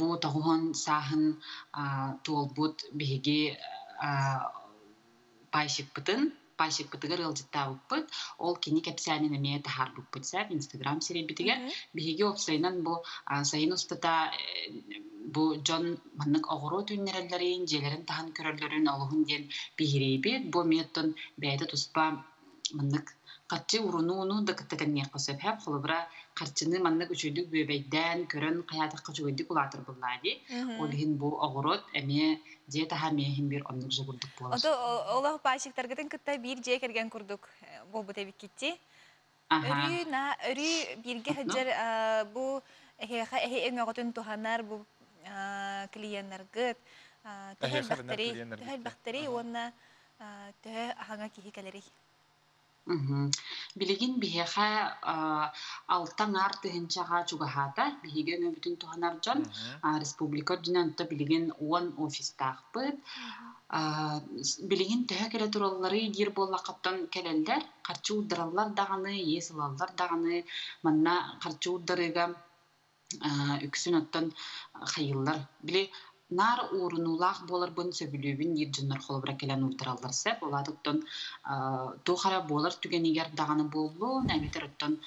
бу тағуын сағын туолбут бейге пайшиппытын, пасик бытыгар ылжыттабыппыт, ол кини кепсәнин эме тахарбыппыт сәп, Инстаграм сиребитигер, биһиги опсайнан бу сайын устата бу Джон маннык оғыру түннерелерин, желерин тахан көрөлөрүн олуғын ден бихирейбит, бу меттон бәйді туспа маннык қатчы уруну дықыттыгын не қосып хэп, холыбыра қатчыны маннык үчүйдік бөбейден көрін қиятық қычуйдік улатыр бұллады. Олығын бу оғырот әме же таха мейхин бір оннық жығырдық болас. Олақ пашықтарғытын кытта бір же керген күрдік бол бұта біккетті. Өрі бірге хыджар бу эхе өңіғытын туханар бу клиенттергіт түхәл бақтыры онна түхә ағаңа кейі кәлері. Билигин бихеха алтан артыгынчаға чугахата, бихиген бүтін туханар жон, республика динанта билигин 10 офистақпыт. Билигин түхә келе тураллары дир болла қаптан келелдер, қарчы удыраллар дағаны, есылаллар дағаны, манна қарчы удырыға үксін оттан қайыллар. Биле нар урунулах болар бун сөбүлүбүн иржиннар холбра келен удыраллар сеп, оладыктан тухара болар түгенигер дағаны болу, нәметер оттан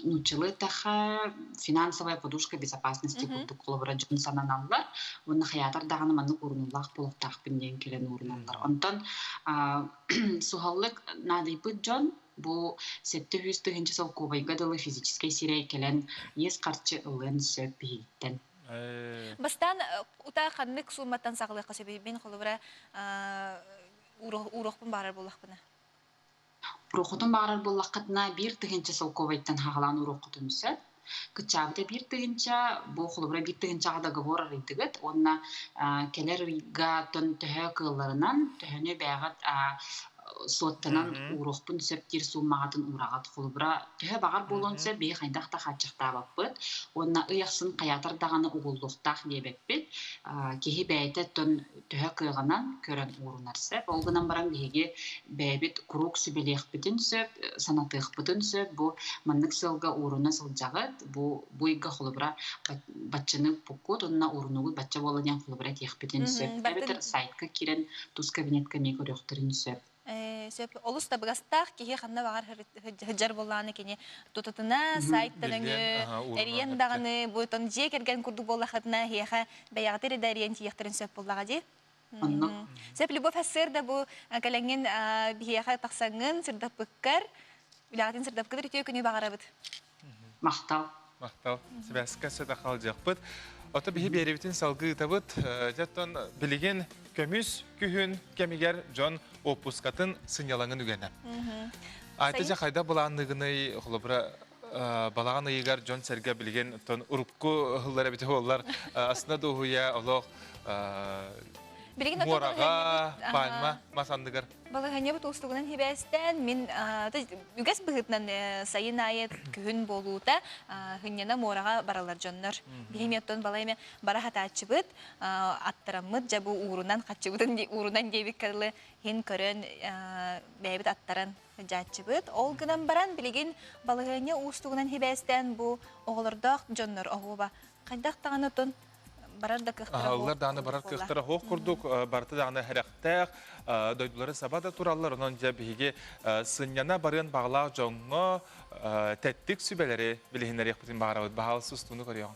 нучылы таха финансовая подушка безопасности курдук холбра жон сананаллар, оны хаятар дағаны манны урунулах болуктах бинден келен уруналлар. Онтан сухаллык надыйпыт жон, бу 700-тыгынчы сол кубайгадылы физической сирей келен ес қарчы ылын сөп бейттен. Бастан ута ханнык сумматтан сағылы қасебе бен холыбыра урохпын барар болақпына. Урохутун барар болаққытына 1-тыгынчы сол кубайттан хағалан урохутун сөп. Кычабыда 1-тыгынча, бу холыбыра 1-тыгынчаға договор арыдығыт, онна келер рига тон төһө кылларынан, төһөне бәғат соттанан урохпун сөптер суммағатын урағат холыбыра төһө бағар болонса бей қайдақта қатшықта баппыт. Онна ұяқсын қаятар дағаны уғылдықтақ дебекпет. Кехи бәйті тон төһө кылғанан көрін урынар сөп. Олғынан баран бейге бәйбет круг сүбелеқ бітін сөп, санатық бітін сөп. Бұ маннық сылға урына сылжағыт. Бұ бұйға холыбыра батчыны пұққыт, онна урынуғы батча боланиян холыбыра теқ бітін сөп. Бәбетір сайтқа керен тұз кабинетка мек өріқтірін сөп. Олус табығастақ кеге қанна бағар хыджар болланы кене тұтытына сайттан өңі әриен дағаны бұйтын же керген күрді боллақытына хеға бәяғатыр еді әриен тиектірін сөп боллаға де. Сөп Любовь әссерді бұл кәләңген бейеға тақсаңын сырдап бүккар, үлағатын сырдап күдір өте күні бағара бұд. Мақтал. Мақтал. Себәсіка сөт ақал жақпыд. Ота бихи беребитин салгы табыт, жаттан билеген көмүс күхүн кемигер жон опускатын сынялаңын үгені. Айта жақайда балағанлығыны құлыбыра балаған ыйгар жон сәрге билеген урупку ғыллары біте олар асына доғуя олық мораға, пальма, масандығыр. Балығане бұт ұстығынан хебәстен, мен үгәс бұғытнан сайын айет күхін болуыта хүннена мораға баралар жоннар. Бейметтон балайме бара хатачы бұд, аттырамыд жабу уырынан қатчы бұдын уырынан дейбік кәрлі хен көрін бәйбіт аттаран жатчы бұд. Ол гынан баран білеген балығане ұстығынан хебәстен бұл оғылырдақ жоннар оғуба. Қайдақ тағаны тон барарда кыхтара. Аллар даны барар кыхтара хоқ күрдік, барты даны хәрәқтәқ, дойдулары сабада туралар, онын жабиге сыньяна барын бағлақ жоңғы тәттік сүбәлері білігінер еқпетін бағарауыд, бағалы сұстуыны көріяң.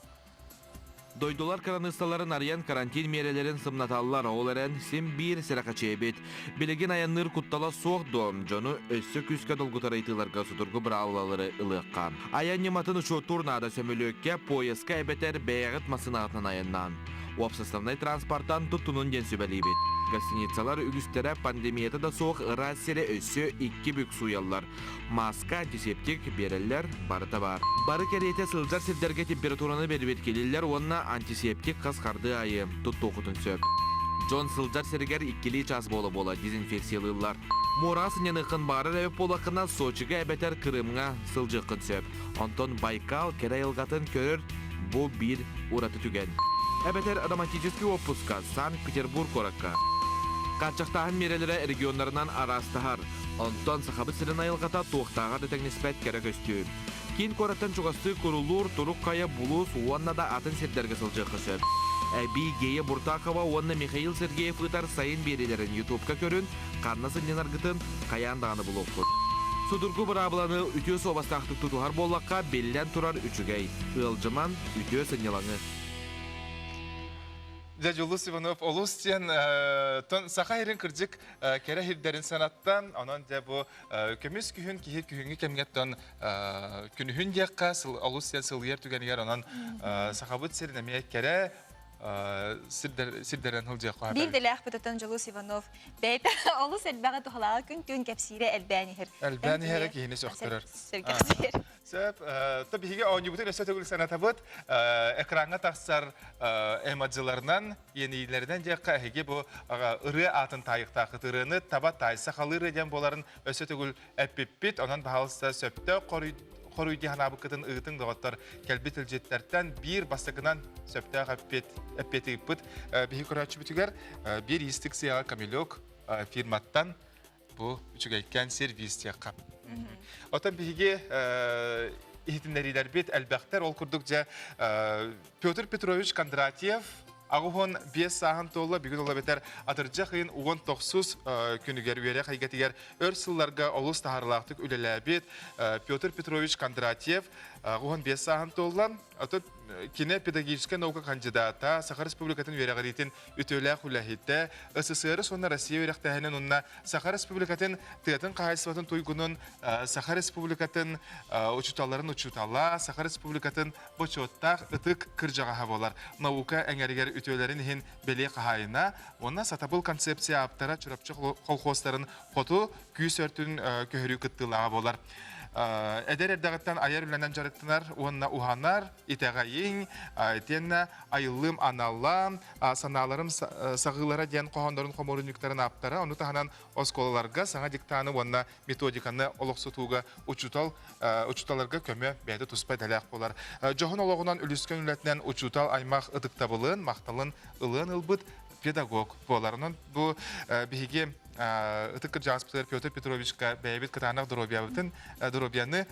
Дойдулар каранысталарын ариян карантин мерелерин сымнаталлар оларен сим бир сиракачебет. Билеген аянныр куттала соғдон, жону өссі күске долгутар айтыларға судургу браулалары ылыққан. Аян нематын ұшу турнада сөмілөкке поеска әбетер бәйғыт масынағытын аяннан. Опсыставнай транспорттан тұттунун ден сөбәлейбет. Гостиницалар үгістері пандемията да соқ ырасере өссі 2 бүк суяллар. Маска, антисептик берелер барыта бар. Бары керейте сылжар сілдерге температураны бербет келелер, онна антисептик қасқарды айы тұтты оқытын сөп. Джон сылжар сергер 2 час бола дезинфекциялылар. Мора сынянықын бары рәуіп болақына Сочиға әбәтер Крымға сылжықын сөп. Антон Байкал керайылғатын көрір бұ бір ураты түген. Әбәтер романтический отпуска Санкт-Петербург ораққа. Қатшақтағын мерелері регионларынан арастағар. Антон сақабы сірін айылғата тоқтаға дәтәңнеспәт кәрі көсті. Кейін көраттан чуғасты көрілур, тұруқ қая бұлыс, уанна да атын сердерге сылжықы сөп. Әби Гея Буртакова, онна Михаил Сергеев ытар сайын берелерін YouTube-ка көрін, қарнасын денаргытын қаяндағаны бұл оқыд. Судургу бұрабыланы үтіө собастақтық тұтуғар боллаққа беллен тұрар үчігей. Үлжыман үтіө сынелаңы. Дядя Улус Иванов, Олустен, сақа ерін кірдік кәрі хирдерін санаттан, онан дә бұ көмес күйін кейіп күйінгі кемгеттен күнігін деққа Олустен сылғер түгенігер, онан сақа бұд серін әмейек кәрі сирдерін хыл деққа Bir de laq bıtıtan Julus Ivanov. Beyt Olus elbəğə tuğalağı gün tün kəpsirə əlbənihir. Əlbənihərə kihini söktürür. Sərgəsir. Сөп, tabii ki oyuncu bütün ösötөгül sanata bud ekranga taksar emacılarından yenilerden de kahigi bu ırı atın tayıqta qıtırını taba taysa qalır eden boların ösötөгül əppipit ondan bahalsa söptö qoruydu hanabı qıtın ıtın doğatlar kelbit iljetlerden bir bastıqından söptö əppeti ipit bihi kuracı bütüger bir istik siyağı kamilok firmattan bu üçügeyken servis yaqap. Otan bihige ihtimleriler bit elbaqtar ol kurdukça Pyotr Petrovich Kondratyev Ağuhon 5 sahın tolla bugün ola beter atırcaqın 19 günüger üyere haygatiger örsıllarga olus taharlaqtık ülelebit Pyotr Petrovich Kondratyev Ağuhon 5 sahın tollan atot kine pedagogическая наука кандидата Саха Республикатын верегадитин үтөлә хулахитте СССР сонна Россия веректәһенен онна Саха Республикатын тыятын кайсыбатын туйгунун Саха Республикатын учуталларын учуталла Саха Республикатын бочоттак ытык кыржага болар наука әңгәргәр үтөләрен хин беле кахайна онна сатабыл концепция аптара чурапчы колхозларын хоту күйсөртүн көһөрү кыттылага болар. Эдер дагыттан аяр белән жарыктылар, онна уханар, итәгәйин, тенна айылым аналлам, саналарым сагылара дигән кохондарын коморунниктарын аптара, аны таһанан осколаларга саңа диктаны онна методиканы олоксутуга учуталарга көмө бәйдә туспай дәләк булар. Жохон ологунан үлескән үләтнән учутал аймак ыдыктабылын, макталын ылын ылбыт педагог боларының бу биһиге ытыкыр Жанспитер Петр Петровичка бәйбит кытанак дробияны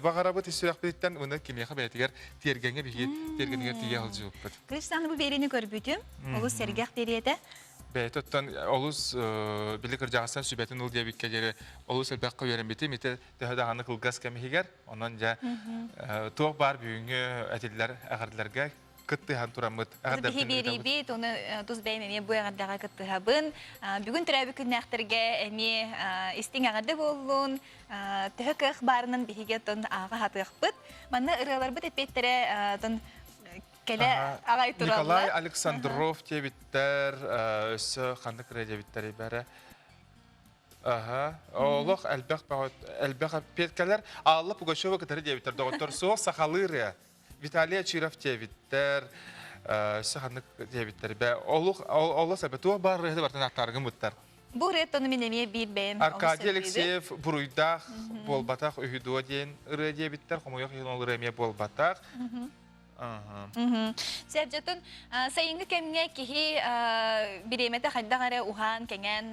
багарабыт исүрәк биттен уны кимияга бәйтигер тергәнгә биһи тергәнгә тия алҗып. Кристиан бу берени көрбүтүм. Олус сергәк бериәдә. Бәйтөттән олус биликер Жагыстан сүбәтен ул диябиккә җере олус әлбәккә йөрәм бите мите тәһәдәганы кылгас кемигер. Оннан җа тог бар бүгенге әтилләр әгәрләргә кыттыхан турамыт. Биһи бериби тоны туз бәймәме бу ягырдага кыттыхабын. Бүгүн трәбү күннәхтергә эми истиң агырды болун. Төһөк барынын биһиге тон ага хатыхпыт. Манна ыралар бит эпеттере тон келе агай тураллар. Николай Александров тебиттер өсө хандык рәҗәбиттер бәре. Олох әлбәк петкәләр Алла Пугачева китәре дебиттер. Доктор Сох Сахалыря Виталия Чиров тебиттер, саханнык тебиттер. Олла сәбәтуа бар рәхді бартын аттарғын бұттар. Бұл реттоны менеме бір бәйім. Аркадий Алексеев бұруйдақ болбатақ өйдуа дейін ұры тебиттер, қомойық ең ол ұрыме болбатақ. Сәбжатын, сайынғы кәміңе кехи біреметі қайдағары ухан кәнген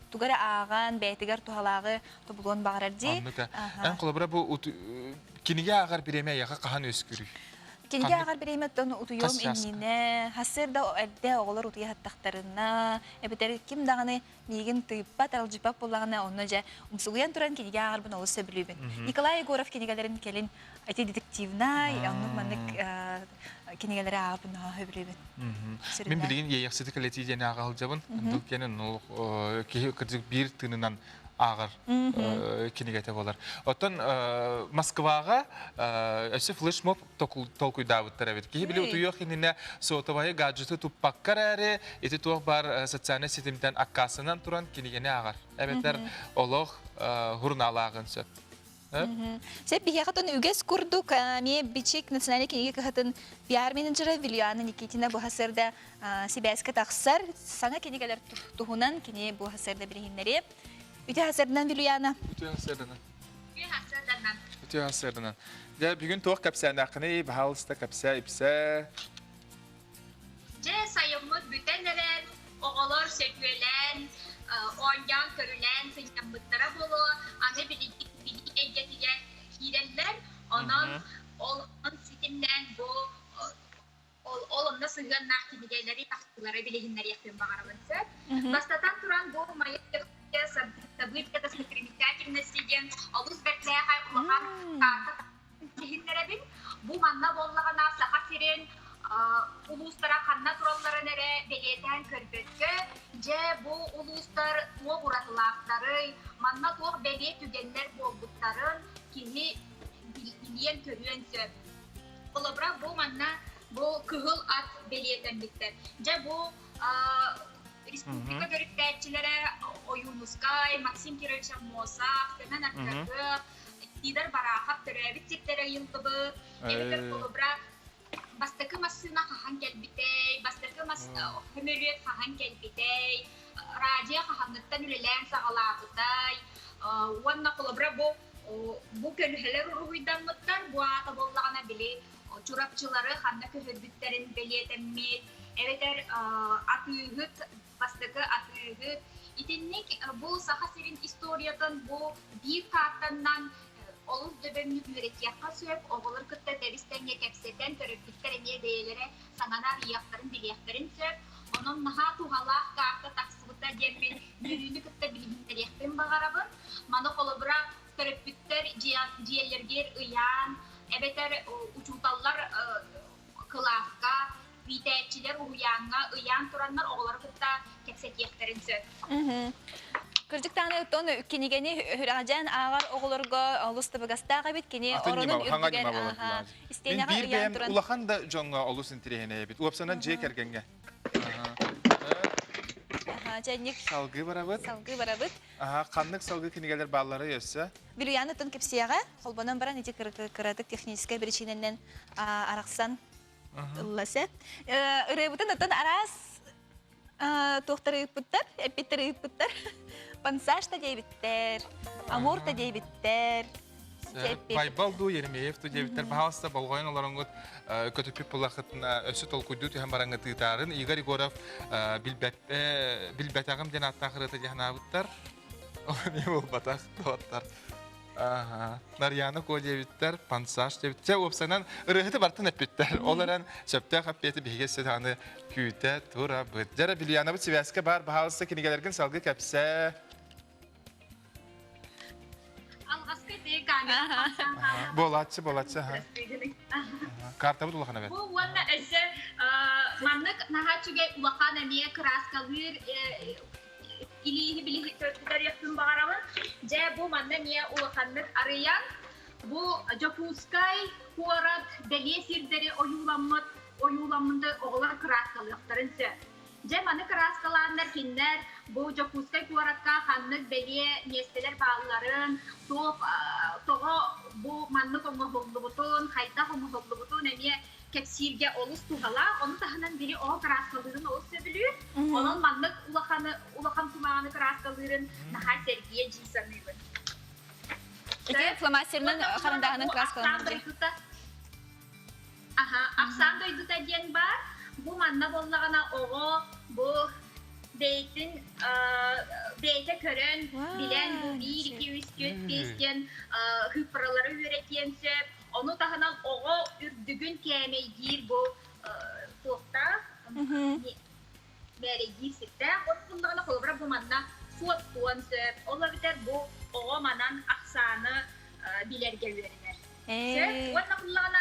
тугары аған, бәйтігер тухалағы тұбылуын бағарар дей. Ән қолабыра бұл киниге ағар биреме яқа қахан өскүрүй. Киниге ағар биреме тоны утуйом еніне, хасырда әлде оғылар утуя хаттақтарына, әбетері ким дағаны мейгін тыйппат, алжипап болағына, оны жа ұмсылуян тұран киниге ағар бұн олысы білубін. Николай Егоров кинигелерін келін әте детективна, анық маңдық кинигелері ағар бұн ағы білубін. Мен білген ейексеті кәлеті дені ағал жабын, бұл кенін кейі кірдік бір тынынан ағыр кинигете болар. Оттан Москваға өсі флешмоб толкуйдауыттар әбет. Кейі білі ұтуйық еніне соотавайы гаджеты тұппаққар әрі, еті туақ бар социальный сетімден аққасынан тұран кинигене ағыр. Әбеттер олық ғұрналағын сөп. Сәп бихе қатын үгес күрдік, ме бичек национальный кинеге қатын пиар менеджері Вильяна Никитина бұл хасырда Сибәскі тақсар, саңа кинегелер тұхунан кине бұл хасырда бірігінлері. Үте хасырдынан Вильяна? Үте хасырдынан. Де бүгін тоқ кәпсән ақыны, бағалысты кәпсә, ипсә? Же сайымыз бүтәнерен, оғылыр сөкөлән, оңян көрілән, сыңян бұттара болу, аны білі әйгетіген кейренлер, онан олығын сетімнен бұл олымда сыган нахтинигелери тахтылары билигиннер яхтен багарабын сөп. Бастатан туран бу майя события достопримечательности ден олус бетлехай улахан карта тихиннеребин бу манна боллагана саха сирен улустара ханна тураллары нере белетен көрбөткө же бу улустар туох уратылаактары манна туох беле түгеннер болбуттарын кини билиен көрүөн сөп. Олобра бу манна бу кыгыл ат белетен биттер. Же бу республика görüktäçilere Oyunускай, Максим Кирович Мосак, Темен Аккакы, Тидар Барахап, Теревитиктері йылтыбы, Эветер Колобра, Бастакы массына хахан келбитей, Бастакы хөмөлөт хахан келбитей, Радия хаханныттан үлелен сағалағыдай, Уанна Колобра бу көлхелер руйданмыттар, бу ата боллағана били, Чурапчылары ханна көхөдбүттерин белетеммет, Эветер атыгыт, Бастакы атыгыт, Итинник бу саха сирин историятан бу бир картаннан олус дөбөмнү үйрөтияққа сөп, оғылыр кытта дәрістенге кәпсетен төрөппіттер әме бейлері саңана рияқтарын билияқтарын сөп, onun naha tuğalaq karta taksıbıta demmin yürüyünü kıtta bilgiler yaktın bağarabın. Manı kolubra töröpütter ciyerlerger ıyan, ebeter uçutallar kılafka, vitayetçiler uyanğa, ıyan turanlar oğları kıtta kepset yaktarın söp. Kırcıktanı ton kinigeni hüracan ağar oğulurga olusta bagasta bit kini oranın ürgügen isteğine bir ıyan turan. Ulakan da jonga olus intirehine bit. Uapsanan J kergenge. Çaynik Salgı barabıt. salgı barabıt. Kanlık salgı kinigeler bağları yösse. Bir uyanı ton kepsiyaga kolbanan baran iti kıradık tekniske bir içinden araksan ıllası. Ürebutan ton aras tohtarı yıpıttar, epittarı yıpıttar. Pansaj da diyebitter, amor da diyebitter. Baybaldu yermeyev tu diyebitter. Bahasta balgoyan olarak ot kötü pulakatına ösü tolkuydu tu hem barangı tıtarın. Igor Igorov bilbetağım den attan kırıtı cihanabıttar. Ne bol batak doğattar. Naryana ko diyebitter, pansaj diyebitter. Opsanan ırıhıtı bartın epitler. Olaran söpte kapiyeti bihge sedanı küte tura bıt. Jara bilyana bu siveske bar bahasta kinigelergin salgı kapsa. Bolatçı. Kartabı dolakan evet. Bu valla ese manlık naha çüge ulakan emiye kraskalır ilihi bilihi törtüler yaptığım bağıramın. Ce bu manna niye ulakanlık arayan bu Japuskay kuarat deliye sirderi oyulanmında oğlar kraskalıyakların se. Ce manna kraskalanlar kinler bu Japuskay kuaratka hanlık deliye niyesteler bağlıların toğa bu manlık onu hoğlubutun, hayda onu hoğlubutun emiye kepsirge olus tuğala, onu tahanan biri o kraskalırın olus sebiliyor. Onun manlık ulakan tulağını kraskalırın naha sergiye cinsanırın. İki flamasyonun karındağının kraskalırın. Aksan doydu da diyen var. Bu manna bollağına oğu, bu beytin, beyte körün, bilen bu 1-2-3-4-5 diyen hıpraları üretiyen söp. Onu tahanan oğu ürdügün kemeydir bu soğukta. Mereydir sitte. Onun bollağına kolubra bu manna suat tuğan söp. Ola biter bu oğu manan aksanı bilerge üretiler. Söp, onun bollağına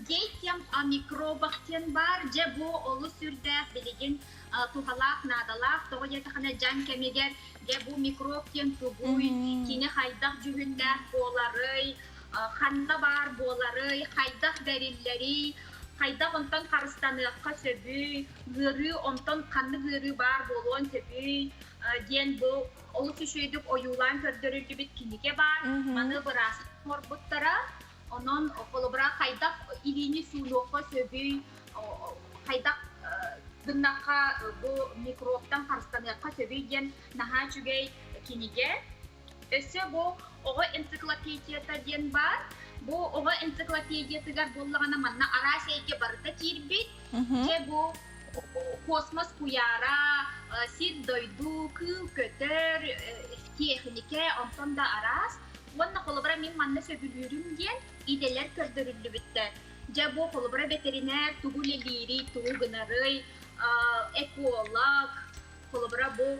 Geytiyam mikrobakten var, ce bu olu sürdek biligin tuhalak, nadalak, toğu yetakana can kemiger, ce bu mikrobten tubuy, kini haydak cühündek boğları, hanna var boğları, haydak verilleri, haydak ondan karıstanıqqa söbü, gırı ondan kanlı gırı var boğulan söbü, diyen bu olu süşüydük oyulan kördürüldü bit kinike var, manı bırası morbuttara, onun kolobra haydak ilini suluqa söbü haydak dınnaqa bu mikrobtan karıstanıqqa söbü diyen naha çügey kinige. Öse bu oğa ensiklopediyata diyen var. Bu oğa ensiklopediyatagar bollağına manna ara seyke barıta tirbit. Ke bu kosmos kuyara, sid doydu, kıl kötür, teknike ondan da aras. Wannan kolobra min manna söbülürüm diyen ideler kördürüldü bitter. жабо холобра ветеринар тугу лилири тугу гынарый эколог холобра бу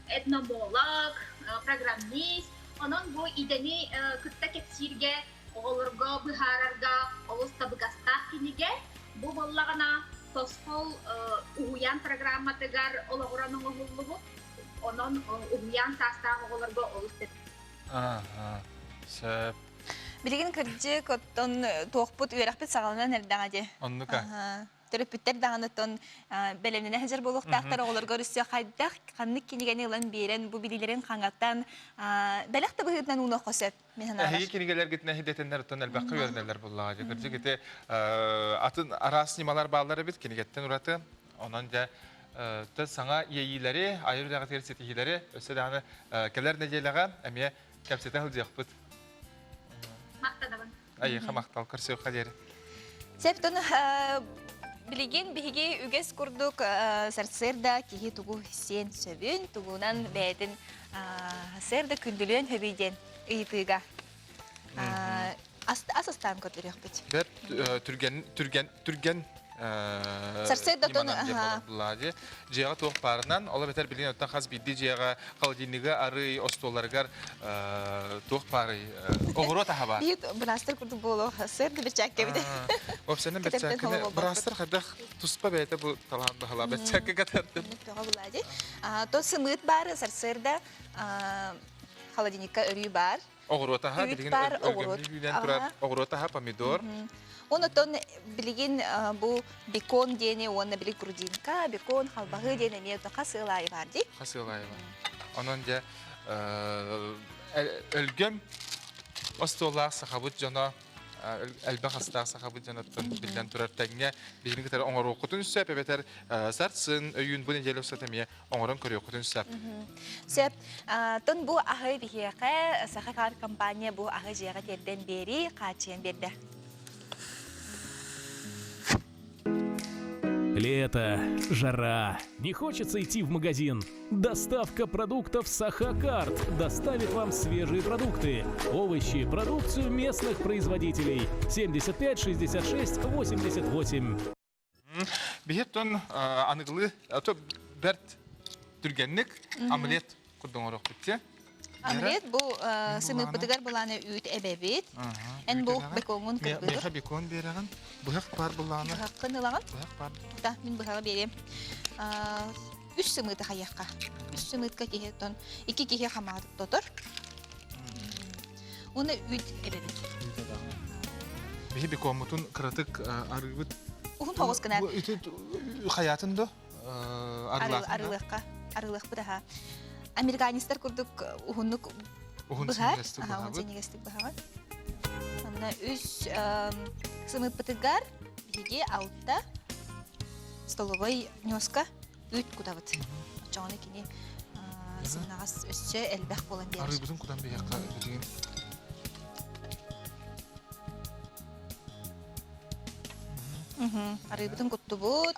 этномолог программист онон бу идени кытта кепсирге оголорго быхарарга олуста быгастах киниге бу боллагана тосхол уян программатыгар ологоранын оголлугу онон уян тастах оголорго олустет. Сөп. Билигин кырдьы коттон туохпут үерахпит сагалынан эрдәңади. Оннука. Төрөпүттер дагынытон белемнене хәзер булуктактар оголорго рүссе хайдах каннык кинигени лан берен бу билилерин хангаттан беләхтә быһытнан уна хосеп мен хана. Әһи кинигеләр гитне хидетеннәр тон әлбәккә йөрнәләр буллага. Кырҗы гите атын арас нималар баллары бит кинигеттен ураты. Онан да та саңа йейләре, айырдагы терсетихиләре өсәдәне келәр нәҗәләгә әмия кәпсәтә хылҗакпыт. Мактадабын. Айыха мактал кырсы хәләр. Септон билигин биһиги үгес курдук сарсырда киһи тугу сен сөбүн тугунан бәйтин сырда күндүлөн хөбиден ыйтыга. Асастан көтөрөк бит. Бер түрген Сарсырда тон булады. Жега тоқ парынан, ола бетер билген оттан хас бидди жега халдиннига ары остоларгар тоқ пары огоро таһаба. Бит брастер курдук боло сырда бир чакка бит. Опсенен бер чакка брастер хадах туспа бете бу талан бахала бер чакка катарды. Тога булады. То сымыт бар сарсырда холодильникка өрүй бар. Огоро таһа билген өгөмлүдән турар. Огоро таһа помидор. Онотон билигин бу бекон дене, онна билик грудинка, бекон, халбагы дене мето касылай бар ди. Касылай бар. Онон да өлгөм остолар сахабут жана әлбә хаста сахабут жанаттан билдән турар тәңгә билген гитар оңор окутун сөп бетер сартсын өйүн бу неделе сатамия оңорон көрө окутун сөп. Сөп тон бу ахы бихеке сахакар компания бу ахы жыга терден бери качен берди. Лето, жара, не хочется идти в магазин. Доставка продуктов Сахакарт доставит вам свежие продукты, овощи, продукцию местных производителей. 75 66 88. Бихеттон аныглы, ато берт түргенник омлет курдоңорок битте. Омлет бу сымы пытыгар буланы үт эбебит. Эн бу бекоңун кырбыдыр. Меха бекон береген. Бухак бар буланы. Кынылаган. Бухак бар. Да, мен бухага берем. Үч сымыты хаякка. Үч сымытка кехеттон 2 кеге хамады тотор. Уны үт эбебит. Бихи бекомутун кыратык арыбыт. Ухун тогыз кына. Үтү хаятында арылыкка. Арылык буда. Американистер курдук ухунук быхар. Ухунсенегестик быхар. Ана үч сымыт пытыгар биге алтта столовой нёска үт кудабыт. Чоны кини сынагас өссө элбэх болан бер. Арыбытын кудан бияка деген. Арыбытын куттубут.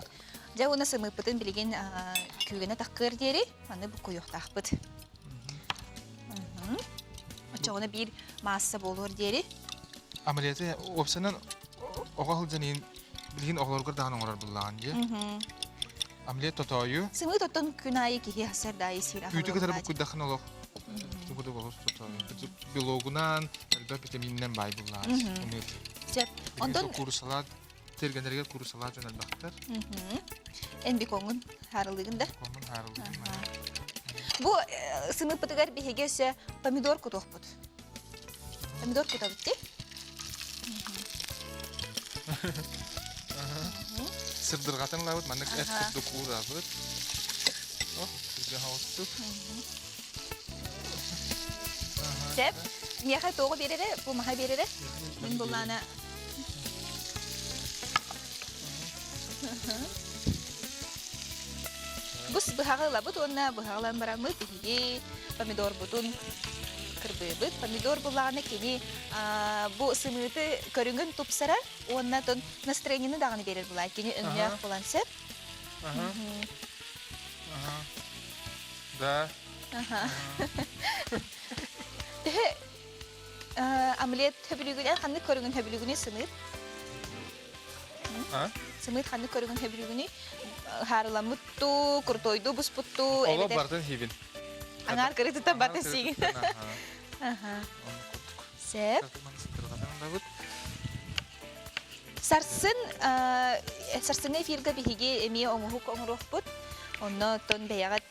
Жа уна сымыпытын билеген күйгене таккыр дери, аны бу куюктакпыт. Очоғына бир масса болор дери. Амалияты опсанан оғал жанин билген оғаларғыр дағын оңырар бұллаған же. Амалият тотойу. Сымы тоттон күнайы кихи хасар дайы сир ағалар. Үйті кітар бұқ күддақын олық. Бұды болыр тотойу. Билогынан, әлбә витаминнен бай бұллаған. Ондан курсалад, тергенерге курсалад жөнел бақтар. Эн бекоңын харылығында. Бекоңын харылығында. Бу сымы пытыгар бихеге өсі помидор кутоқ бұд. Помидор кута бұдды. Сырдырғатын лауыд, маннық әт күрдік ұра бұд. Күрге хауыстық. Сәп, мияқа тоғы берері, бұл маға берері. Мен бұлланы... Бус быхагы лабыт, онна быхаглан барамы, бихиге помидор бутун кырбыбыт. Помидор булланы кени бу сымыты көрүнгөн тупсара, онна тон настроениени даганы берер булай. Кени өңнөк булан сеп. Да. Омлет төбүлүгүнөн, канды көрүнгөн төбүлүгүнө сымыт. Сымыт ханны көргөн хөбүрүгүнү харыламытту, куртойду, буспутту, Ола бардын хивин. Аңар кырыты бата сигин. Сеп. Сарсын эфирге биһиги эми оңуһук оңурохпут. Онно тон беягат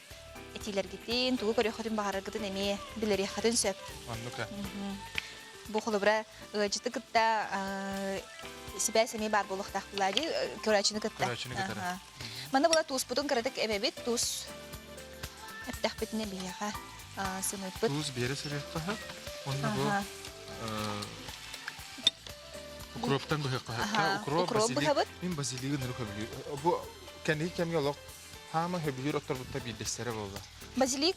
этилергитин, тугу көрөхөтүн багарыгытын эми билерихатын сөп. Аннука. Бу холобра ыжыты кытта сибәс эми бар болуктак булади, көрәчүнү кытта. Мана була туспутун кырадык эбебит, тус эптәхбитне бияга сымытбыт. Туз бере сырыкка. Онно бу укроптан быхакка. Укроп мин базилигин рухабы. Бу кени кемге лок хама хөбүр оторбутта биддестере болду. Базилик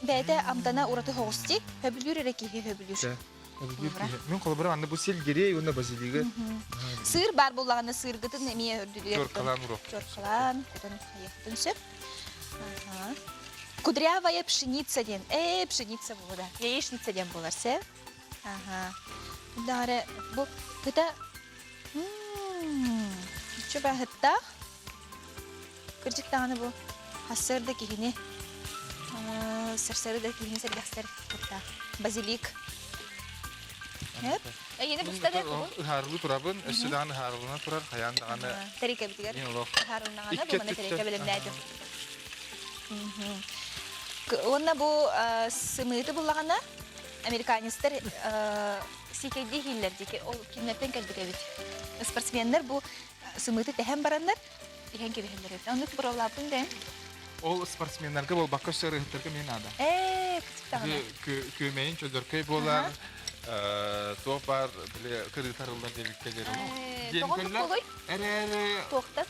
бәдә амдана ураты хогысти, хөбүр эреки хөбүр. Мен колбара анда бу сел гере онда базилиги. Сыр бар буллаганы сыргытын эми өрдүлөр. Чоркалан урок. Чоркалан, кутан хаяктын сөп. Кудрявая пшеница ден. Пшеница булда. Яичница ден буларсы. Дары бу кыта чөбә хытта. Кырҗыктаганы бу хасырда кигине. Сырсырда кигине сәргәстер кытта. Базилик. Эйне бустада бу. Харлы турабын, өсүдән харлына турар, хаяндаганы. Терекә битгәр. Харлынганы бу менә терекә белемдәде. Онна бу сымыты буллагана американецтер сикеди хиллер дике ол киннәптән кәлбегә бит. Спортсменнар бу сымыты тәһәм бараннар. Диген кебеләр. Аны проблаптын да. Ол спортсменнарга бул баккашыры хәттерге мен ада. Көмәйин чөдөркәй булар. Топар биле кырытарылар дебиккелер. Деңгөлләр. Токтап.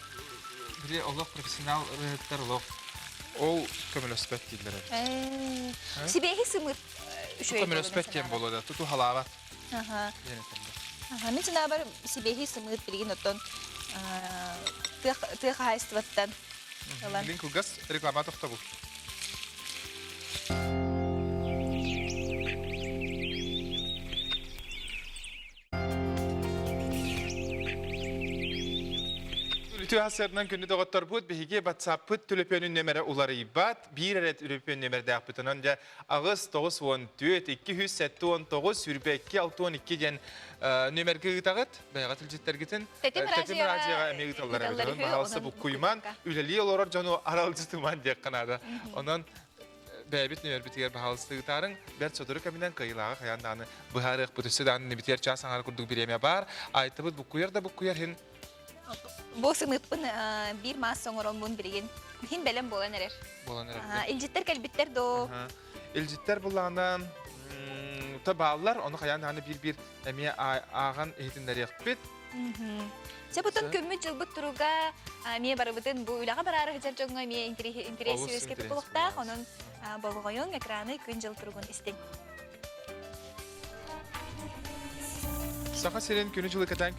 Биле олох профессионал рыттарлык. Ол көмөлөспәт диләр. Сибеһи сымыт көмөлөспәт кем булады. Туту халава. Мен сина бар сибеһи сымыт билген оттон тык хайстваттан. Билин кугас реклама токтабу. Hasırdan günü doğatlar bud bihiге WhatsApp telefonun numara uları ibat bir adet telefon numara da yapıtınan da ağız 914 279 sürbekki 612 den numara gıtağıt bayağı tilcitler gitin tetim raciyaga emeği tallara gitin bahalsı bu kuyman üleli olarak canı aralıcıtıman diye kanada onun Bebit numara bitiger bahalsı gıtarın bir çadırı kaminden kayılağı kayandanı buharık butusudan ne biter çasanlar kurduk bir yeme var aytıbıt bu kuyar da bu kuyar hin Bu sınıfın bir mas sonra bunun bilgin. Hin belem bolan erer. İlcitler kelbitler do. İlcitler bulağından taballar onu kayan bir emiye ağan eğitimleri yapıp. Sebutun kömü cılbıt turuga miye barabıtın bu ulağa bararı hıcar çoğunga miye interesi üskepit bulukta. Onun bolğoyun ekranı gün cıl turugun istin. Sağa seren günü cılı katan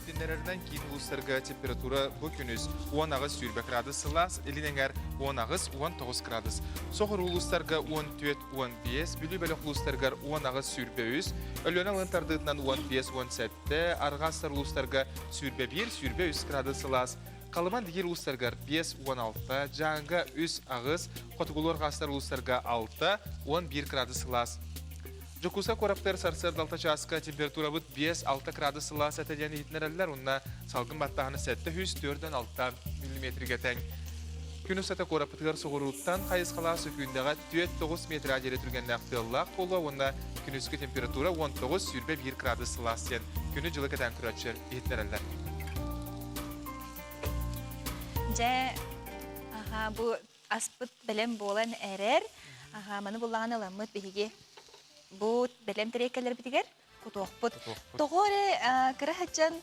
dinlerinden keyin uluslarga temperatura bu günüz 10 ağız sürbek graduslas, elinenger 10 ağız 19 gradus. Soğur uluslarga 14-15, bülü-bülük uluslarga 10 ağız sürbeüz, ölüne lantardığından 15-17, arğaslar uluslarga sürbe 1, sürbe 3 graduslas. Kalıman diğer uluslarga 5-16, janga 3 ağız, kotugulur gaslar uluslarga 6-11 graduslas. Jokusa koraptar sarsar dalta çaska temperatura bud 5-6 gradus Celsius eteden hitnerler onna salgın battağını 704-6 mm teng. Günü sata koraptar soğuruttan hayız xala sökündəgə 4-9 metre jere turganda aqtılaq bolla onna günüskü temperatura 19-1 gradus Celsius. Günü jılı katan kuraçır hitnerler. Bu aspıt belem bolan erer. Mani bullağın alamıt behige bu belem terekeler bitiger kutoqput. Toğore kırahaccan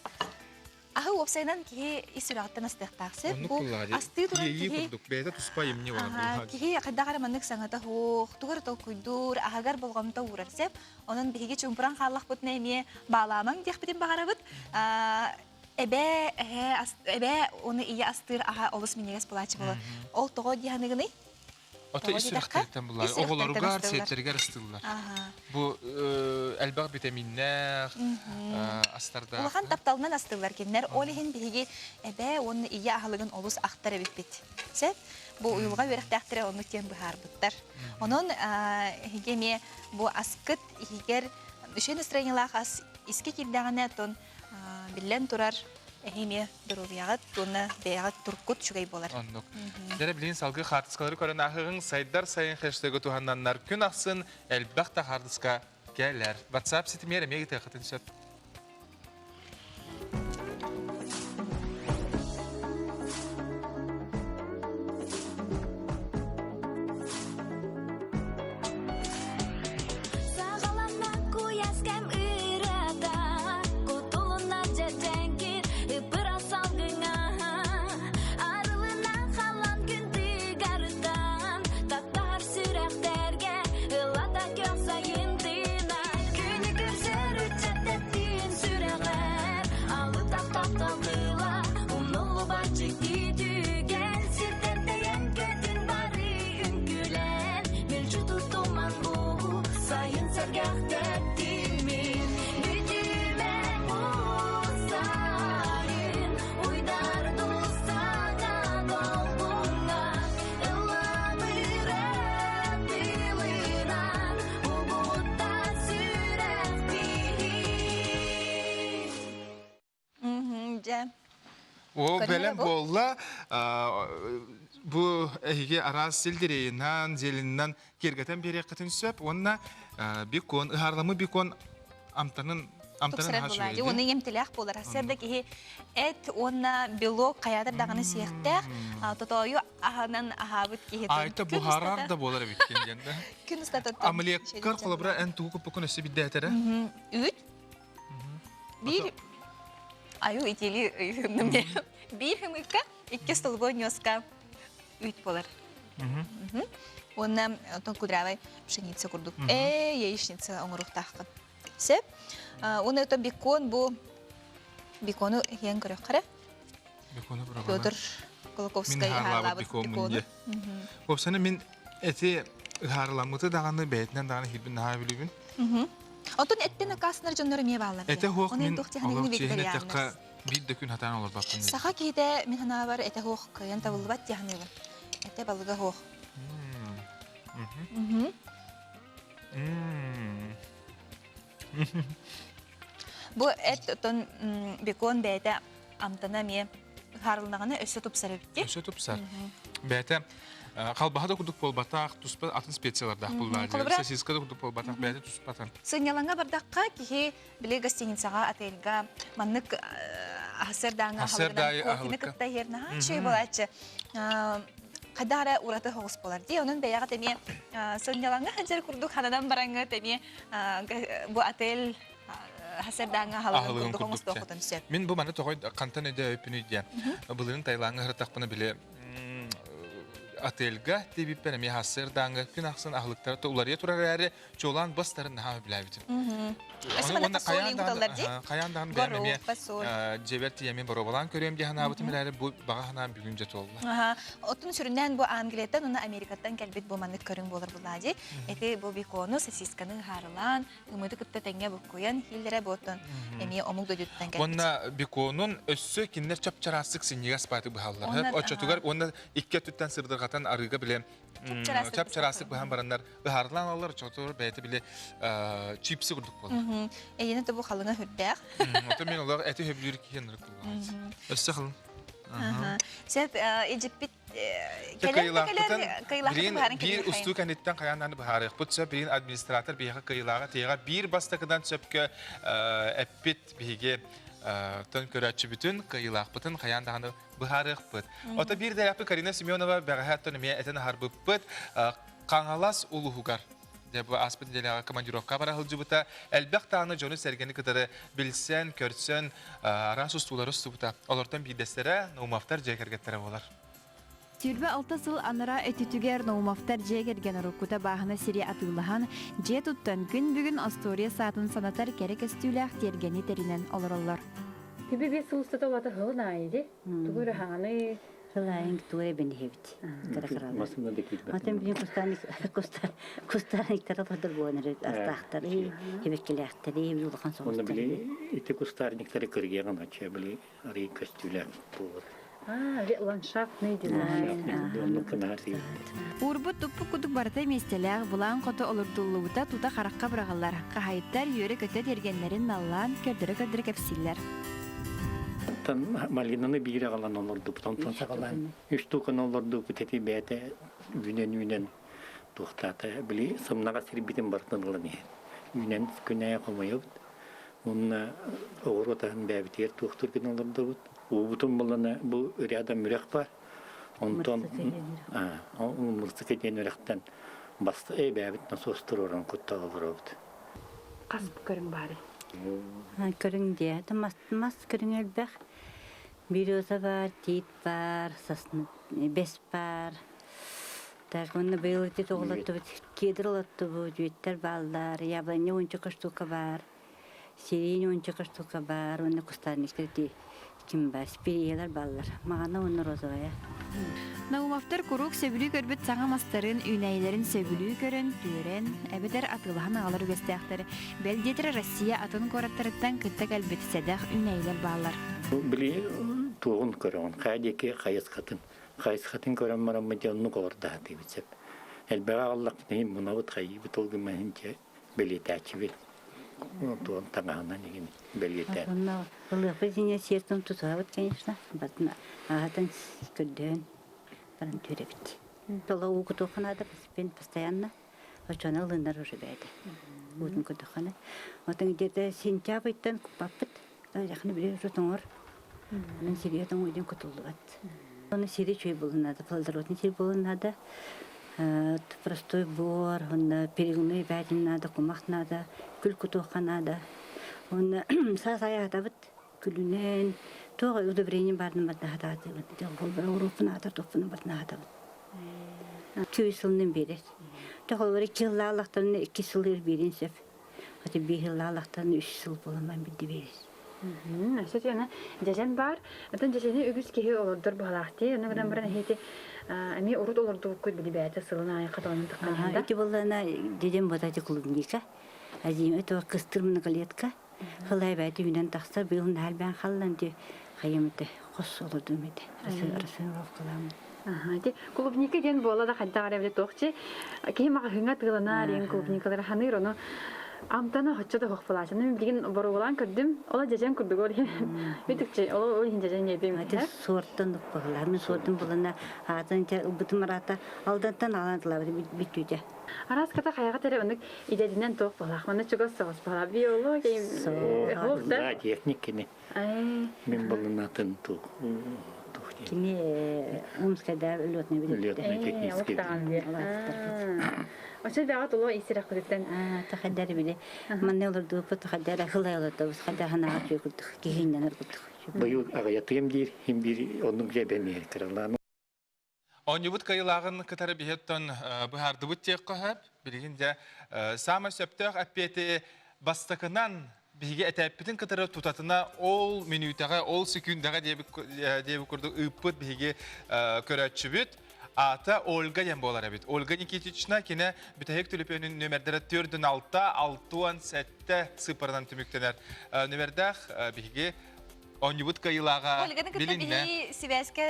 ahı opsaydan ki isiraqtan astaqtaqsı. Bu astı duran ki beta tuspayım ne var? Ki qadaqara manık sanata hoq tugar tol kuydur ahagar bolğamta urarsep onun behige çumpuran xallaq butna emiye bağlaman diq bitin bağarabıt. Ebe onu iyi astır aha olus minegas polaçı bola. Ol toğo dihanıgını Ota istirahterden bunlar. Oğullarıgar, seyitlerger ıstılar. Bu elbaq vitaminler, astarda. Улахан тапталынан астылар кеннер, олихин биһиги эбэ онны ия ахалыгын олус ахтара биппит. Сеп, бу уюлга беректәхтере онны кен бухар буттар. Онун хигеме бу аскыт хигер düşen настроениялах ас иске килдәгәнә тон биллән турар эһиме дурубиягат туны беягат туркут чугай болар. Аннык. Дәре билен салгы хартыскалары көрән ахыгын сайдар сайын хэштегы туханнаннар күн аксын элбәхтә хартыска келер. WhatsApp ситемере мега тәхәтен сөп. O belem bolla bu ehige araz sildireyinden zelinden gergeten bir yakıtın söp onna bir kon ıharlamı bir kon amtanın haşıydı. Onu yemtilak bolar. Hasırda ki et ona belok kayadır dağını siyektek totoyu ahanan ahabıt ki Ayta bu harar da bolar bitkin yanda. Gün usta Ameliyat kar kolabra en tuğup bukun üstü bir detere. Üç. Bir Аю ители хымны. Bir hımıka, iki stolbo nyoska üç polar. Ondan ton kudravay pшеница kurduk. Яичница оңрух тахкын. Сеп, оны то бекон bu бекону ен көрөк кара. Бекону брава. Пётр Колоковская халабы бекону. Bu sene min eti harlamıtı dağını beytinden dağını hilbin naha bilibin. Ondan etten kasınlar canları meye bağlar. Ete hoq min olaq çehine tekka bir dökün hatan olur bakın. Sağa kide min hana var ete hoq kayan tavulbat yani bu. Ete balıga hoq. Bu et ton bekon beyde amtana meye harılnağını ösü tupsarı bitti. Ösü tupsar. Beyde kalbaha da kuduk bol batak, tuspa atın spesiyalarda bullar. Sosiska da kuduk bol batak, beyde tuspatan. Sınyalanğa bardakka ki bile gastinisaga atelga manlık hasırdağı halgıdan kıtta yerine şey bolatçı. Kadara uğratı hoğuz bolar diye onun beyağı temiye sınyalanğa hacer kurduk hanadan barangı temiye bu atel hasırdağı halgıdan kurduk hoğuz doğudan süt. Min bu manı toğuy kantan öde öpünü diye. Bulurun taylağı hırtak bana bile atelga tebip benim ya hasırdağı gün aksın ahlıkları da ularıya turar yeri çoğulan bastarın naha bilabitim. Onu kayandan benim ya ceverti yemin barobalan körüyorum diye hanabıtım ileri bu bağa hanam bir günce oldu. Otun süründen bu Angliyadan onu Amerika'dan gelbet bu manlık körün bolar buladı. Eti bu bir konu sesiskanın harılan umudu kıtta tenge bu koyan hillere botun emiye omuk dödütten gelbet. Onna bir konun össü kinler çapçarasık sinyiga spatı bu hallar. Hep o çatugar onna iki tütten sırdırgatan arıga bile çapçarasık bu hambaranlar harılan alır çatur beyti bile çipsi kurduk bolar. Yine de bu halına hürdek. Otomen olarak eti höblürük yenir kullanır. Össü halın. Sep Ecipit bir ustu kanitten kayandan baharı. Putsa bir administratör bir kıyılağa teyga bir bastakıdan söpke epit bihige ton köratçı bütün kıyılağa bütün kayandan baharı put. Ota bir de yapı Karina Simyonova berahat tonemiye eten harbı put kangalas uluhugar. Bu aspet delaga komandirovka bara hılcıbıta elbaq tağını jonu sergeni kıtarı bilsen, körsen, arasus tuğları subuta. Olortan bir destere noumaftar jekergettere olar. Türbe 6 yıl anara etütüger noumaftar jekergen rukuta bahına seri atılıhan je tuttan gün bugün Astoria saatın sanatar kerek estülah tergeni terinen olurlar. Tibi bir sılsıda vata hıl naydi. Tuguru hanı Хылайын туре бен хевит. Каракарала. Атем бин кустарниктар тодор буонер астахтары, хевекелехтери, юлхан соң. Оны биле, ите кустарниктары кыргыган ача биле, ари костюлар булыр. Ландшафтный дизайн. Урбут туппу кудук барыта местелер булан кото олурдуллубута тута харакка бырагалар. Кахайттар йөрі көтө дергенлерин наллан көрдөрө кепсиллер. Тан малинаны бире галан олорду, тон сагалан. Үч тукан олорду күтети бәте үнен тухтата били сымнага сирбитен бартынлыны. Үнен күнәя комойып. Онна огоротан бәбитер тухтур күн олорду. Убутун булана бу рядом мүрәк бар. Онтон он мурсык ден үрәктән басты бәбит насостырырын кутта олорду. Касып көрүң бары. Көрүң дия, мас көрүң элбек. Бирөза бар, тит бар, сасны бес бар. Так онны быйыл ити тоголотты, кедир олотты бу, жүйеттер балдар, яблоня 10 штука бар, сирень 10 штука бар, онны кустарниктер ким бар, спириялар балдар. Мағана онны розовая. Наумафтар курук сөбүлүү көрбүт саңа мастарын үйнәйлерин сөбүлүү көрөн, түрен, әбетер атылахан алар үгестәктер. Белдетер Россия атын кораттарыттан кыттак әлбетседәк үйнәйлер баллар. Били туғын көрөн, қайдеке қайыз қатын. Қайыз қатын көрөн марам мәденну қорда дебитсеп. Әлбәға Аллах нейм мұнавыт қайыбы толғы мәхінче белетәчі бел. Туғын таңағына деген белетәр. Лыпы зине сертым тутуабыт, конечно. Батын ағатын көрден баран түребит. Тола уғы тоқынады бен постоянно. Очона лындар уже бәді. Уғын көтіқаны. Отын где-то сентябрьтан купаппыт. Жақыны біле жұтыңыр. Оның сериятың ойден көтілді бат. Оны сері чөй болынады. Палдаротын сері болынады. Простой бор, он перегуны бәдін надо, кумақ надо, күл күтуқан надо. Он сай атабыт күлінен, тоғы удобрение барын бадна атады. Ол бір Европын ата топпының бадна атабыт. 2 сылының берер. Тоғы бір 2 жылы алақтарына 2 сылыр берен сеп. Аты 1 жылы алақтарына 3 сыл болынман білді берер. Сөз яна жажан бар. Атын жажаны үгіз кеге олордор бағалақты. Оны ғадан бірін әйті әме ұрыт олорду көт білі бәйті сылына айқаталының таққанында. Эти болана дедем бодати клубника. Азим это кыстырмны галетка. Халай бәйті үйнен тақса бұйылын әлбән қаллан де қайымыты қос олырдым еді. Расынров қыламын. Клубника ден бола да қадда ғарабды тоқчы. Кейім аға хыңа тығылына рейін клубникалары ханыр оны Амтана хоччада хохпалач. Мен билген борулан көрдүм. Ола жажан көрдүк ор. Битикче, ола ол хин жажан едим. Аты сорттан баглар. Мен сорттан булана азан жа бутмарата алдантан аландылар битүдө. Арас ката каяга тере ондук идединен тоқ балах. Мана чугас сагас бала биология. Да, техникини. Мен буланатын тоқ. Кини Омскада лётный билет. Технический. Очо бага толо исирак көтөтөн. Тахаддар биле. Манне олорду потахаддар хылайлады. Хаддар ханага чөкүлдүк. Кигинден аргыдык. Быйыл агаятым дир, хим бир онун жебеме кыралан. Онюбут кайлагын кытары бихеттон быхардыбыт тек кахап, билгинде сама сөптөк аппети бастакынан биге этеппитин кытары тутатына ол минутага, ол секундага деби көрдүк ыппыт биге көрөтчүбүт. Ата Ольга ем болар бит. Ольга Никитична кине бүтәһек төлөпөнүн нөмердәре 4-6-6-7 цифрдан төмүктенер. Нөмердәх биге онюбут кайылага билинне. Ольга связька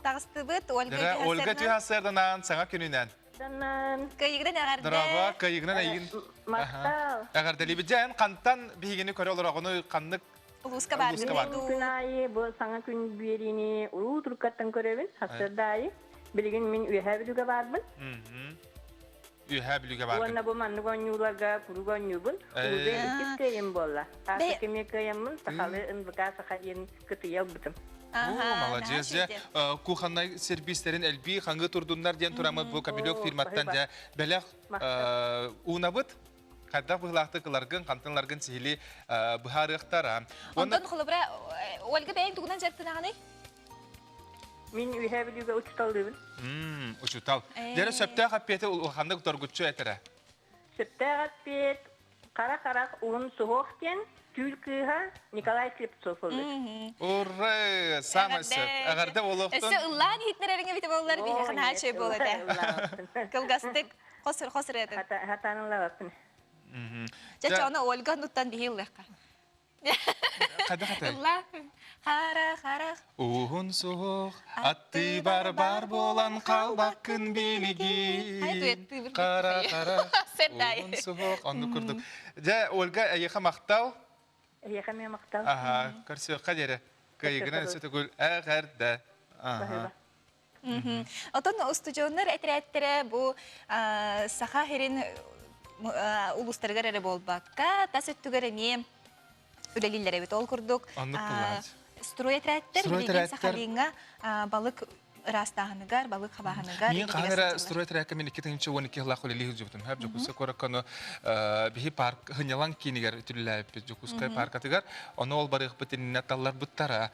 тагыстыбыт Ольга. Ольга тюхасырдан саңа күнүнән. Даннан кайыгдан агарда. Драва кайыгдан айын. Мактал. Агарда либиден кантан бигени көрө олорогону каннык Луска бар. Күнайы бу саңа күн берини уру туркаттан көрөбүн. Хасырдай. Билген мен үйәбілігі барбын. Үйәбілігі барбын. Онна бұл манны гонюларға күрі гонюбын. Ұлды үкіз көйім болла. Асы кеме көйімін, сақалы ұнбыға сақайын күтіял бұтым. Молодец. Куханнай сервистерин әлбі қаңғы тұрдынлар ден тұрамы бұл кабелек фирматтан жа бәләқ ұнабыт. Қадақ бұғылақты қыларғын, қантынларғын сейлі бұхарықтара. Ондан құлыбыра Ольга бәйін тұғынан жәрттінағаны? Мен үйәбілігі ұчытал дейбін. Ұчытал. Дәрі сөптәқ аппеті ұлғандық дұргүтші әтірі? Сөптәқ аппет, қара-қарақ ұлын сұғоқтен, Тюлькыга Николай Слепцов олды. Уры, самасы. Агарда олоқтон. Эссе ыллаан хитнереринге бите боллар бихен хачы болот. Кылгастык хосыр эден. Хатанылар апын. Жача она Ольга нуттан бихиллерка. Қада. Ылла хара. Уғын суық, атты бар болан қалбақ күн белеге. Қара. Уғын суық, онды күрдік. Жа, Ольга, әйеқа мақтау? Әйеқа мен мақтау. Көрсі қадері. Көйгінен сөті көл әғәрді. Отон студионнар әтірәттірі бұл саха херин улустаргар әрі болбаққа, тас өттігер әме үлелілер әбет ол күрдік. Строй әтірәттір, білген сахалинға балық растағыныгар, балық қабағыныгар. Мен қағыра строй әтірәкке мен 2-12 ғылақ өлелі жүптім. Әп жүкісі көріққаны бігі парк ғынялан кейінігер үтілілі әппет жүкісі парк атығар. Оны ол барық бітініне таллар бұттара.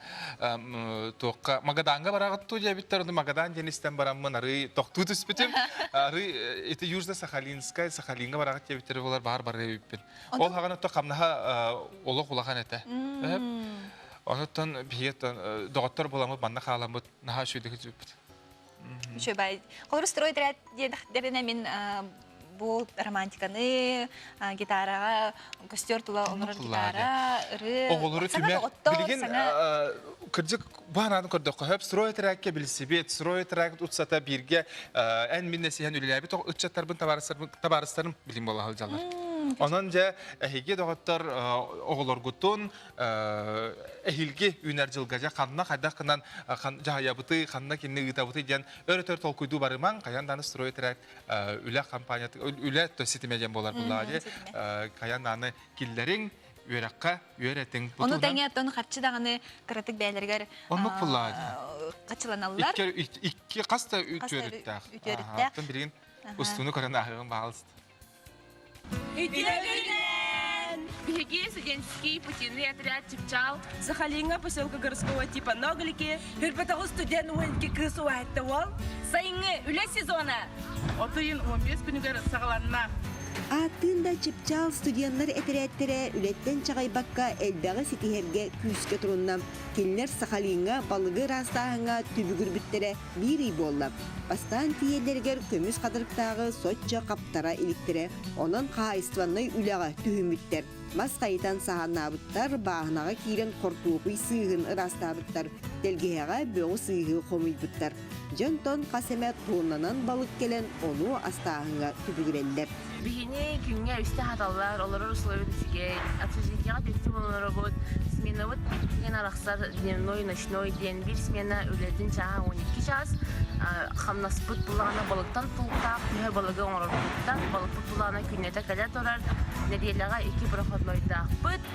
Тоққа Магаданға барағытту жәбіттер. Оны Магадан деністен барамын ары тоқту түспетім. Ары еті Южда Сахалинскай, Сахалинға барағыт жәбіттері олар бар әбіппен. Ол хағаны тоқ қамнаға олық ұлаған әті. Онуттан бейеттен доғыттар боламыз, банна қаламыз, наға шөйдегі жүппіт. Шөйбай. Қолыр строй дәріне мен бұл романтиканы, гитараға, көстер тұла олар гитара, ұры... Оғылыры түмәк. Білген күрдік бағанадың күрдік қойып, строй трәкке білсебет, строй трәк ұтсата бірге ән мен нәсейен үлеләбі, тоқ үтчаттарбын табарыстарын білім бола қалжалар. Онан жа әхеге доғыттар оғылыр күттін әхілге үнер жылға жа қанына қайдақ қынан жағаябыты, қанына кенне ұйтабыты ден өрі-төр тол көйду барыман, қаянданы строй трәк үлі компанияты, үлі төсетімеден болар бұлады. Қаянданы келдерің өрәққа өрәтің бұтудан. Оны тәңе аттон қарчыдағаны қыратық бәлергер қачыланалар. Икки қаста үтөріттәқ. Аттан бірген ұстуыны көрін ағығын бағалысты. Идея! Беги, студенческий путевый отряд Чепчал. Сахалинга, поселка городского типа Ноглики. Перпетагу студент уэнки крысу айтты-вол. Сайынғы үлі сезона. Отыйын 15 күнігер сағаланма. Аттында Чепчал студенттар әтерәттері үлеттен чағайбаққа әлбәғі сетихерге күске тұрынна. Келінер Сахалинға балығы растағыңа түбігір біттері бір үй болды. Бастан тиелергер көміз қадырықтағы сотча қаптара иліктері. Онын қайыстываннай үліға түхіміттер. Мас қайтан сағанабыттар бағынаға кейрен қортуқый сүйігін ырастабыттар. Делгеяға бөғі сүйігі қомыйбыттар. Жонтон қасемет туынанан балық келен оны астағыңа түбігірелдер. Бігіне күнге үсті хаталар, олары условия тесігей. Общежитияға тестім олары бұд. Смена бұд, ен арақсар дневной, ночной ден. Bir смена өлетін чаға 12 час. Қамнаспыт бұлағына балықтан тұлықтап, үйе балығы оңырыр тұлықтан, балықпыт бұлағына күннеті кәлет орар. Неделяға 2 проходнойдақ бұд.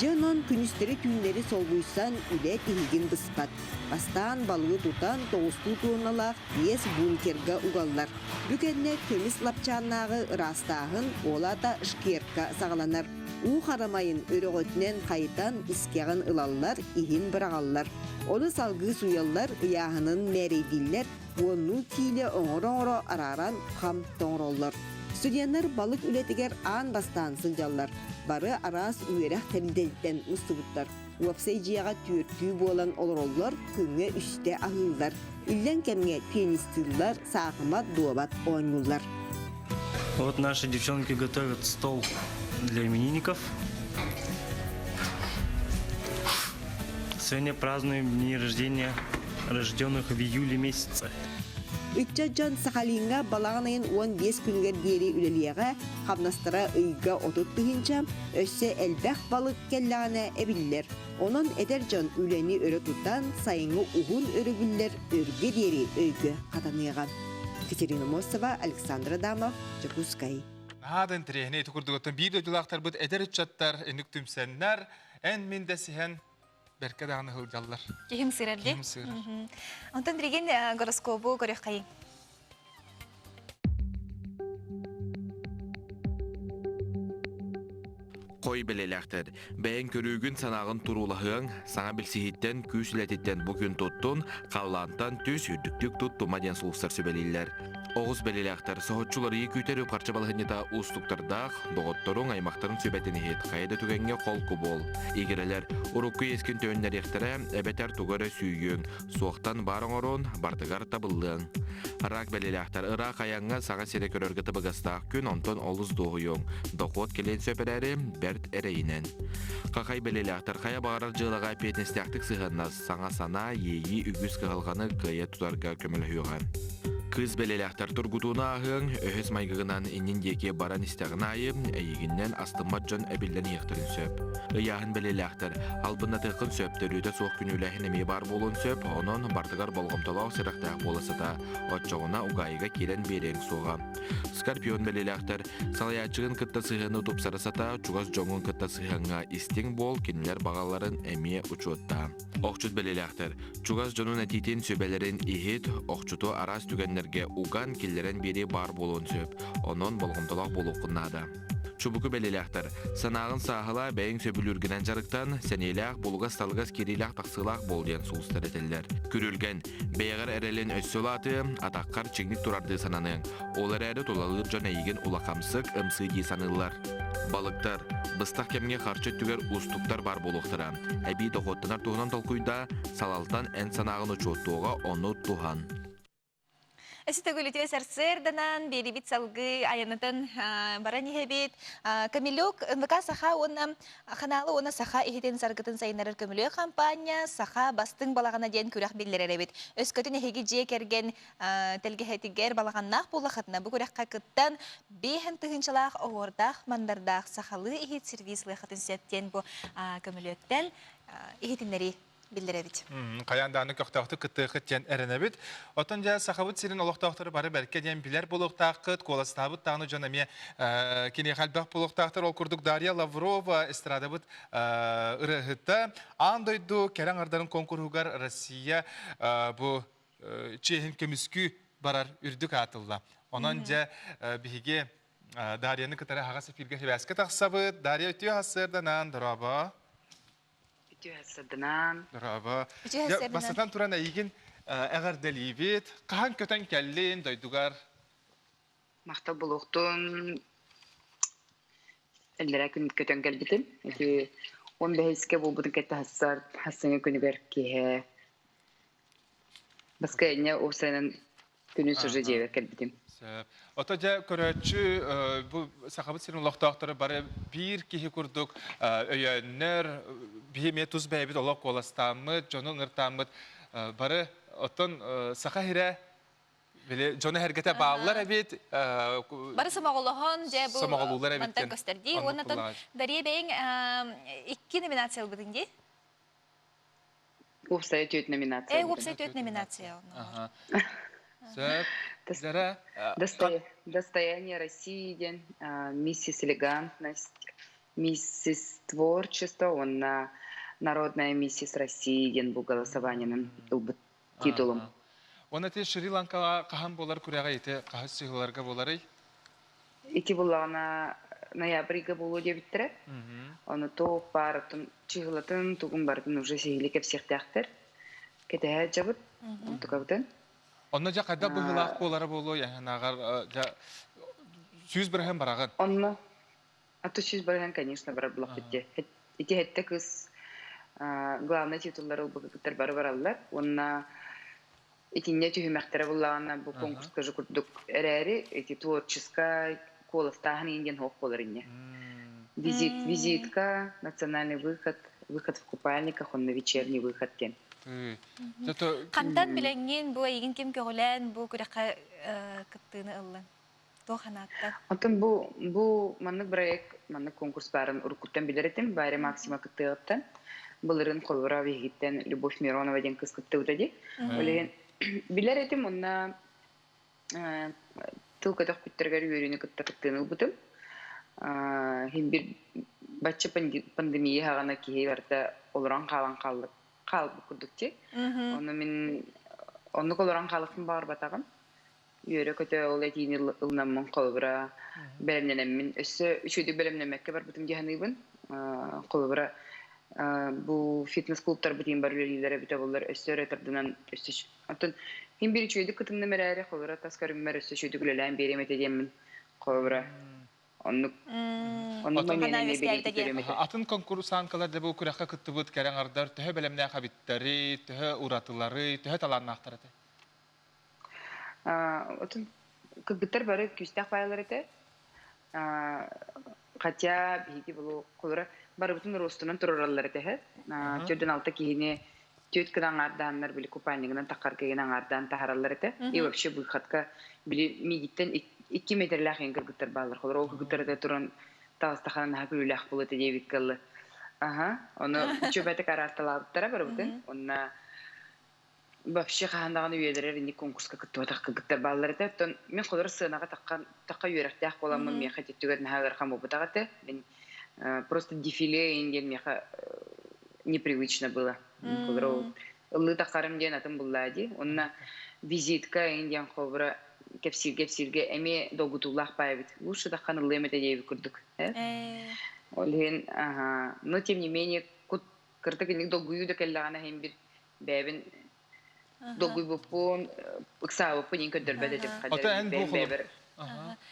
Жонон күністері түнлері солғuyсан үле тегін бұспат. Бастан балығы тұтан 9 туыналақ 5 бункерға уғаллар. Бүкенне көміс лапчаннағы ырастағын олата шкерка сағаланар. У қарамайын өріғөтінен қайтан іскеғін ылаллар, ихин бірағаллар. Оны салғы суяллар ұяғының мәрейділер, оны кейлі оңыр-оңыры араран қам тоңыроллар. Студенттер балық үлетігер аң бастан сылжаллар. Бары арас үйерек тәрілдәлттен ұстыбыттар. Уапсай жияға түртүү болан олороллар күнге үсте ағылдар. Иллен кәмге пианистылар, сақымат дуабат ойнулар. Вот наши девчонки готовят стол для именинников. Сегодня празднуем дни рождения рожденных в июле месяце. Үтчаджан Сахалинға балағанайын 15 күнгер дері үлелеға қабнастыра ұйға отыттығынша өссе әлбәқ балық келлағына әбілілер. Онын әдерджан үлені өрі тұттан сайыңы ұғын өрігілер өрге дері өйгі қатаныйға. Катерина Мосова, Александра Дамов, Жакускай. Надан тірехіне еті күрдігіттен бейді өділақтар бұд әдер үтчаттар, әнік түмсәннәр, ән мен дәсіхен Берке дағаны ғылдалар. Кехім сырарди? Кехім сырар. Онтан диреген гороскопу көрек қайын. Қой белеләқтір. Бәйін көрігін санағын тұрулahığın, саңа білсихиттен күйсілететтен бүгін тұттын, қаллантан төс үрдіктік тұттыма ден сұлыстар сөбелейлер. Оғыз белеләқтір соғытшылары күйтеріп қарчы балығынета ұстықтардақ, доғыттырың аймақтарын сөбәтіні хет қайда түгенге қолқы бол. Егерелер, ұрыққы ескен төннер ектірі, әбетер тұғыры сүйген, соқтан барың орын, бардығар табылдың. Рак белеләқтір ұрақ аяңға саға сере көрергі тыбығыстақ күн онтон олыз доғыйың, доқуат келен сөпірәрі бәрт әрейінен. Қақай белеләқтір қая бағарар жылыға петнестяқтық сығыннас, саңа сана, ейі үгіз қығылғаны қия тұтарға көміл хүйған. Кыз белеләқтір тұргутуына ағын, өхіз майгығынан иннен деке баран істіғін айым, әйігіннен астымат жон әбілден еқтірін сөп. Ұяғын белеләқтір, албында тұқын сөптір өйді соқ күніләхін әмей бар болуын сөп, оның бардығар болғымталау сырақтақ боласыда, отчоғына ұғайыға келен берен соға. Скорпион белеләқтір, салаячығын кітті сығыны тұпсарысата, чуғас жоңын кітті сығынға истің бол, кенілер бағаларын әме ұчуытта. Оқчут белеләқтір, чуғас жонын әтейтен сөбелерін ихет, оқчуту арас түгенлерге уган келлерен бері бар болуын сөп, onun болғымтылақ болу құннады. Чубуку белеләқтір, санағын сағыла бәйін сөбіліргінен жарықтан, сәнеләқ, болғас талғас кереләқ тақсылақ бол ден сұлыстар етелер. Күрілген, бәйғар әрелен өссілаты, атаққар чеңнік тұрарды сананың. Олар әрі толалыр жон әйген улақамсық, ымсы дей санылар. Балықтар, быстақ кемге қарчы түгер ұстықтар бар болуқтыра. Әбей доғыттынар туғынан толқуйда, салалтан ән санағын ұчуыттуға оны туған. Эсите гөлөтө сарсырданан берибит салгы аянытын баран ехебит. Камилюк НВК саха оны ханалы оны саха ихитен саргытын сайынарыр көмілі кампания саха бастың балағана ден күрәк биллер бит. Өскөтін эхеги же керген телгехетигер балағаннақ болақытына бұл күрәкқа кыттан бейхін тұхыншылақ оғырдақ мандардақ сахалы ихит сервислы қытын сеттен бұл көміліктен ихитінлері билдиребит. Каянданы көктөктү кыттыгы тен эренебит. Отон жа сахабыт сирин олоктоктор бары белке ден билер болуктакыт, коластабыт тагы жанаме кене халбак болуктактыр ол курдук Дарья Лаврова эстрадабыт ырыгытта андойду керен ардарын конкурсугар Россия бу чехин көмүскү барар үрдүк атылла. Онон жа биге Дарьяны кытары хагасы пирге хебаскы таксабыт. Дарья өтү хасырданан драба Драба. Басатан туран әйген әғар дәлейбет. Қахан көтен кәлін дойдуғар? Мақтал болуқтың әлдері күн көтен кәлбетін. 15-ке бұл бұдың кәтті хассаңы күні бәр кейі. Басқа әне осайынан күні сүржі дейбер кәлбетін. Ото жа көрөчү бу сахабыт сирин лохтоктары бары бир кихи курдук өйөннөр биме туз бэбит олок коластамыт жонун ыртамыт бары отон саха хире биле жону хергете баалар эбит бары самоголохон же бу самоголулар эбит мантан көстөрди онотон Дарья бейин 2 номинация албыдыңди Опсай төт номинация опсай төт номинация Достояние России ден, миссис элегантность, миссис творчество, он на народная миссис России ден бұл голосованиянын титулом. Он эти Шри-Ланкаға қахан болар күрәға еті, қағыз сығыларға болары? Ити болағына ноябрьға болу дебіттірі. Оны тоқ бар, чығылатын, тұғын бардың уже сығылы кеп сектақтыр. Кетәе жабыт, тұқабытын. Онна жа қайда бұғылақ болары болу, яғынағар сүйіз бірген бараған? Онна, аты сүйіз бірген, конечно, барар бұлақ бітте. Ити хетті күз главный титуллары бұғықтар бары баралар. Онна итинне түйімәқтері болағына бұл конкурсқа жүкірдік әрәрі, ити творческа колыстағын енген хоқ болар инне. Визитка, национальный выход в купальниках, он на вечерний выход кен. Қандан біләңген бұл егін кем көгілән бұл күрәққа кіптіғіні ұлын? Тоқанатта? Антон бұл маннық проект, маннық конкурс барын ұрқыттан білер етім, бәрі Максима кіттіғіттен. Бұл ұрын қолыра вегеттен Любовь Миронова ден кыз кіттіғіді. Білер етім, онна тылқадақ күттергер үйеріне кіттіғіттіғіні ұлбытым. Хем бір бәтші пандемия ғана кейі барда олыран қалан қалып күрдікте. Оны колоран қалықын бағыр батағын. Yörü kötü ol etini ılnamın kolbura belemnenemmin. Össü üçüydü belemnemekke var bütün gehanıbın. Kolbura bu fitness klublar bütün barülelere bite bollar össü öğretirdiğinden össü. Atın hem bir üçüydü kıtımda merari kolbura taskarım mer össü üçüydü güleleen beremet edeyemmin kolbura. Onluk Атын конкурс анкаларда бу күрәккә кыттыбыт кәрәң ардар төһә белемнә хабиттәре, төһә уратылары, төһә таланнактары. Отын кыгыттар бары күстәк байлары те. Хотя биги булу кулра бары бутун ростунан тураллары те. Төдән алты киһине төт кыдан арданнар били купайнигынан таккар кегенен ардан тахараллары те. И вообще бу хатка били мигиттен 2 метрлах ин кыгыттар байлар. Кулра о кыгыттарда туран тастаханын хакүләх булы те дебит кылды. Оны чөбәтә карарталаптыра бары бутун. Онна вообще хандаганы үелер инде конкурска кыттыктар баллары да. Мен кулра сынага такка юрәктәк боламын, мен хәтта түгән хәгәр һәм бутагаты. Мен просто дефиле ингән меха непривычно было. Кулра ылы такарым дигән атым буллади. Онна визитка ингән кулра кепсилге эме догутуллах байбит. Лучше таккан ылы эмете дип күрдүк. Олен, но тем не менее кыртык инде догую да келлагана һәм бит бәбин догуй бупун ыксабы пунин көдөрбәдә дип кадәр.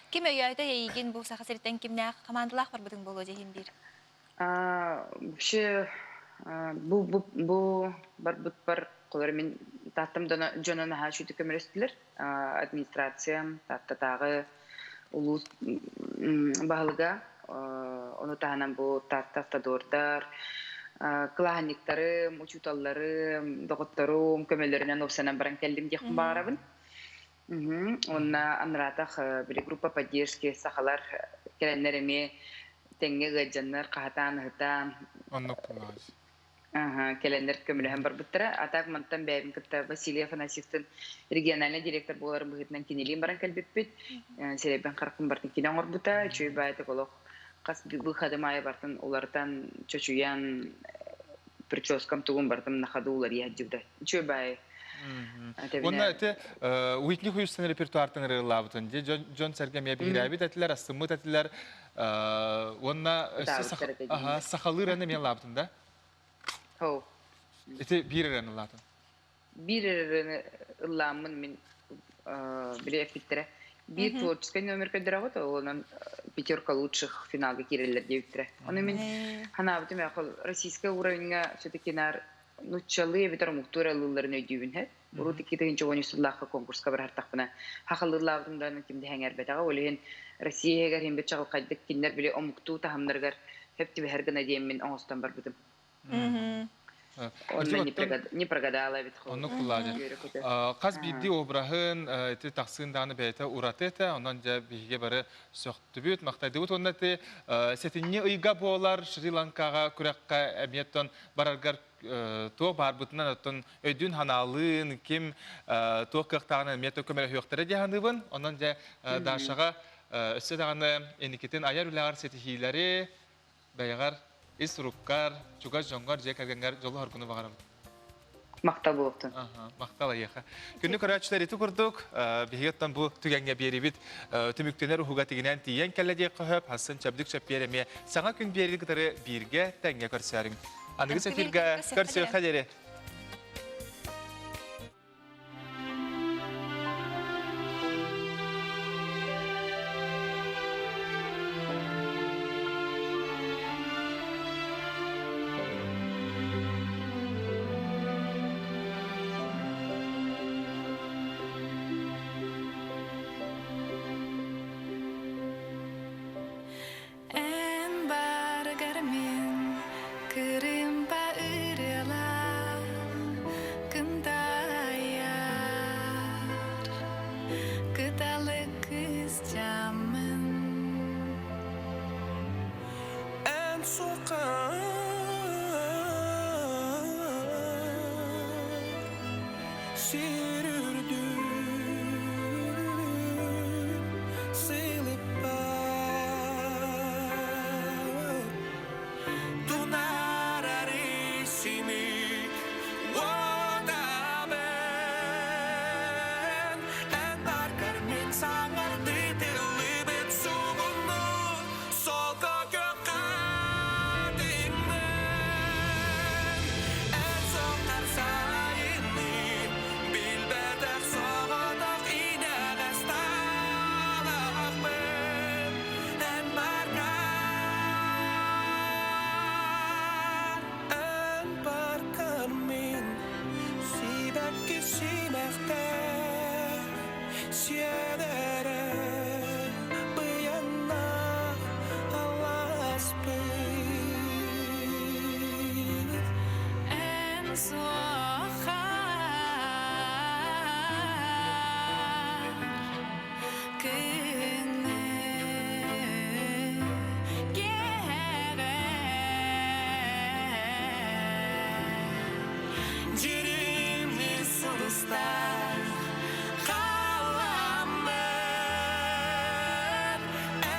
Ким өйәйдә яйгин бу саха сиртен кимнә командалар бар бүтән боло дигән бир. Вообще бу бар бут бар колар мен таттымда жонона хашү төкемрестилер. Администрация таттагы улус багылга оны таһанан бу таттадордар клаһниктары, мучуталлары, докторлары, көмөллөрүнөн опсанан баран келдим дип барабын. Онна анратах бир группа поддержки сахалар келеннереме теңге гыжаннар кахатан хытан. Оннуклаж. Келеннер көмөлөһөн бар буттара. Атак мантан бәбин кытта Василий Афанасьевтин региональный директор болар быгытнан кинелин баран келбеппит. Серебен каркын бартын кинен орбута, чөй байты колок кас выходымая бартын улардан чөчүян прическам тугун бартын нахаду улар яджыбда. Чөй бай. Онна те Уитни Хьюстон репертуартын рылабытын. Де Джон Сергем ябирабит әтиләр, астымыт әтиләр. Онна сахалыр әне мен лабытын да? Хо. Эти биререн лабытын? Биререн ламын мен биле эфиттере. Bir творческий номер көдөрөт, онан пятерка лучших финалга кирелер диптре. Аны мен ханабытым якыл российская уровеньга все-таки нар нучалы битер муктуралыларын өйдүбүн хэ. Буру тикитинче онусуллахка конкурска бар хартакпына. Хакыллылардан кимде хәңәр бетага олен Россияга хембе чагыл кайдык киндер биле омукту тахамнаргар хепти бергән дигән мен оңостан бар битим. Не прогадала бит. Оны куллады. Каз бидди обрахын тақсынданы бәйті уратеті, онан жа биге бары сөқтү бүт, мақтайды бұт. Онда те сетінне ұйға болар Шри-Ланкаға күрәққа әметтен барарғар тоқ бар бұтынан өттін өйдін ханалын, кем тоқ қықтағаны әметті көмәрі өқтірі дегенібін. Онан жа дашаға өсі дағаны әнекетін аяр үләғар сетихилері бәйғар Исруккар, чугаш жоңгар, жек әргенгер жолы хоргуну бағарам. Мақтал болуптын. Мақтал аяқа. Күнні көрәтшілер еті күрдік. Бігеттен бұл түгенге бері бит түміктенер ұхуға тегінен тиен кәлі қөп, хасын чәбдік шәп береме. Саңа күн бері күтірі бірге тәңге көрсәрің. Анығы сәфирге көрсі қадері.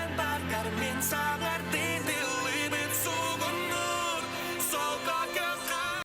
Embarcar min sagar